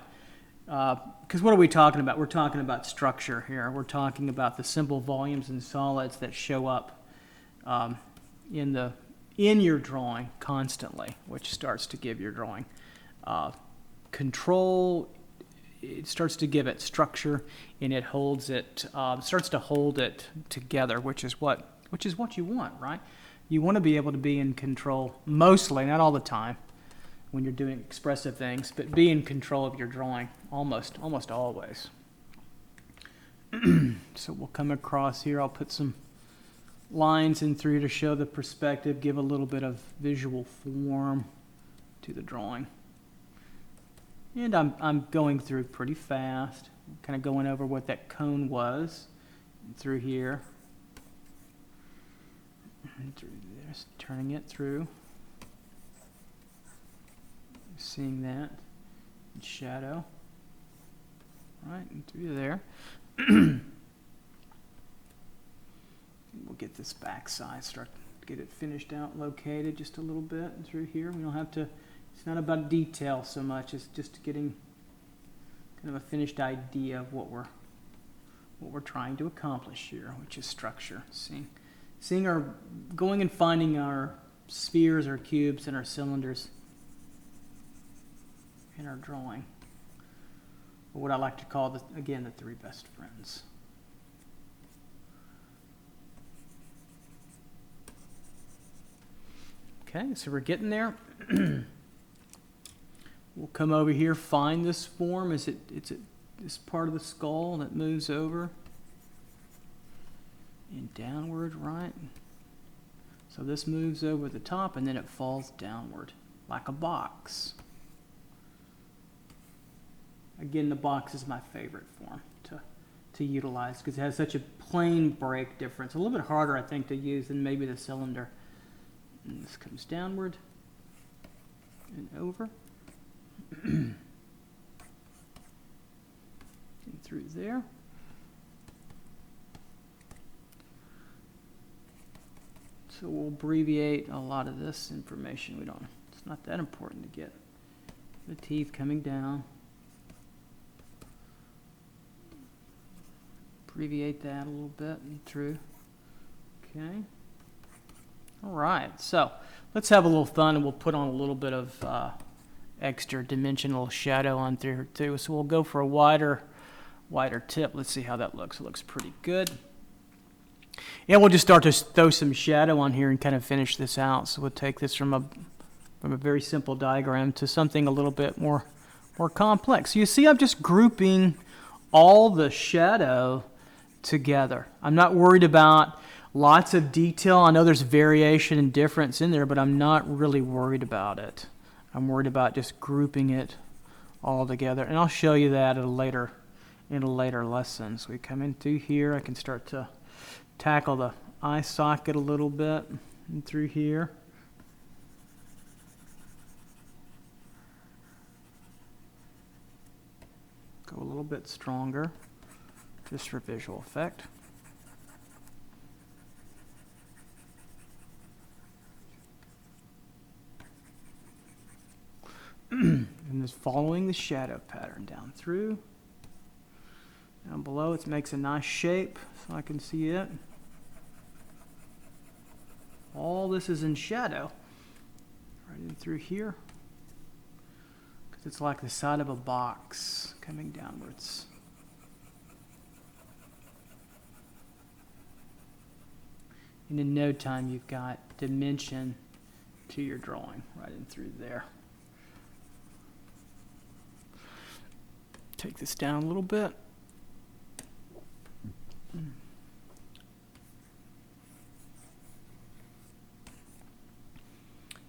Because what are we talking about? We're talking about structure here. We're talking about the simple volumes and solids that show up in your drawing constantly, which starts to give your drawing control. It starts to give it structure, and it holds it, starts to hold it together, which is what you want, right? You want to be able to be in control, mostly, not all the time, when you're doing expressive things, but be in control of your drawing almost always. So we'll come across here. I'll put some lines in through to show the perspective, give a little bit of visual form to the drawing. And I'm going through pretty fast, kind of going over what that cone was through here. And through there, turning it through. Seeing that in shadow. Right, and through there. We'll get this back side, start to get it finished out, located just a little bit through here. We don't have to, it's not about detail so much, it's just getting kind of a finished idea of what we're trying to accomplish here, which is structure. Seeing our, going and finding our spheres, our cubes, and our cylinders in our drawing. Or what I like to call, again, the three best friends. Okay, so we're getting there. We'll come over here, find this form. It's this part of the skull that moves over and downward, right? So this moves over the top and then it falls downward like a box. Again, the box is my favorite form to utilize because it has such a plane break difference. A little bit harder, I think, to use than maybe the cylinder. And this comes downward and over and through there. So we'll abbreviate a lot of this information. It's not that important to get the teeth coming down. Abbreviate that a little bit and through. Okay. All right, so let's have a little fun, and we'll put on a little bit of extra dimensional shadow on through too. So we'll go for a wider tip. Let's see how that looks. It looks pretty good. And we'll just start to throw some shadow on here and kind of finish this out. So we'll take this from a very simple diagram to something a little bit more complex. So you see, I'm just grouping all the shadow together. I'm not worried about lots of detail. I know there's variation and difference in there, but I'm not really worried about it. I'm worried about just grouping it all together. And I'll show you that in a later lesson. So we come in through here. I can start to tackle the eye socket a little bit and through here. Go a little bit stronger just for visual effect. And just following the shadow pattern down through. Down below, it makes a nice shape so I can see it. All this is in shadow. Right in through here. Because it's like the side of a box coming downwards. And in no time, you've got dimension to your drawing right in through there. Take this down a little bit.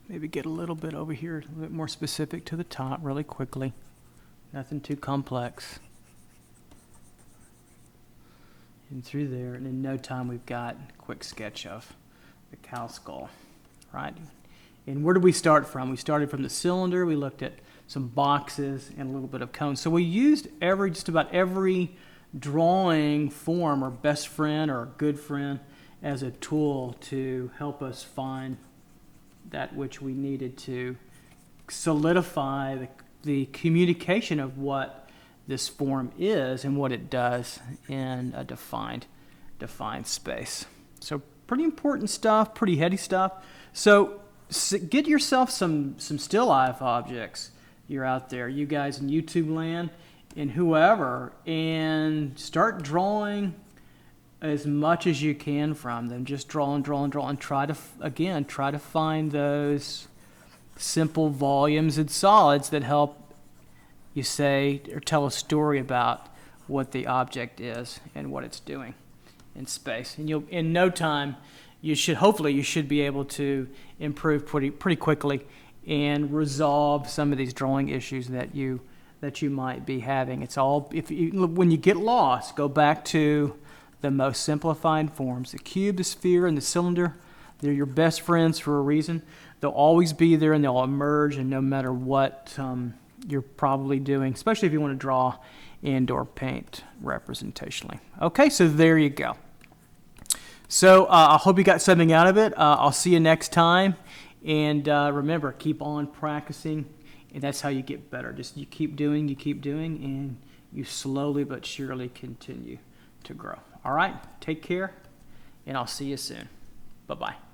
Maybe get a little bit over here, a little bit more specific to the top really quickly. Nothing too complex. And through there, and in no time we've got a quick sketch of the cow skull, right? And where did we start from? We started from the cylinder, we looked at some boxes and a little bit of cone. So we used just about every drawing form or best friend or good friend as a tool to help us find that which we needed to solidify the communication of what this form is and what it does in a defined space. So pretty important stuff, pretty heady stuff. So get yourself some still life objects. You're out there, you guys in YouTube land and whoever, and start drawing as much as you can from them. Just draw and draw and draw, and try to find those simple volumes and solids that help you say or tell a story about what the object is and what it's doing in space. And you'll, in no time, you should be able to improve pretty quickly and resolve some of these drawing issues that you might be having. It's all, when you get lost, go back to the most simplified forms. The cube, the sphere, and the cylinder, they're your best friends for a reason. They'll always be there and they'll emerge, and no matter what you're probably doing, especially if you want to draw and or paint representationally. Okay, so there you go. So I hope you got something out of it. I'll see you next time. And remember, keep on practicing, and that's how you get better. Just you keep doing, and you slowly but surely continue to grow. All right, take care, and I'll see you soon. Bye-bye.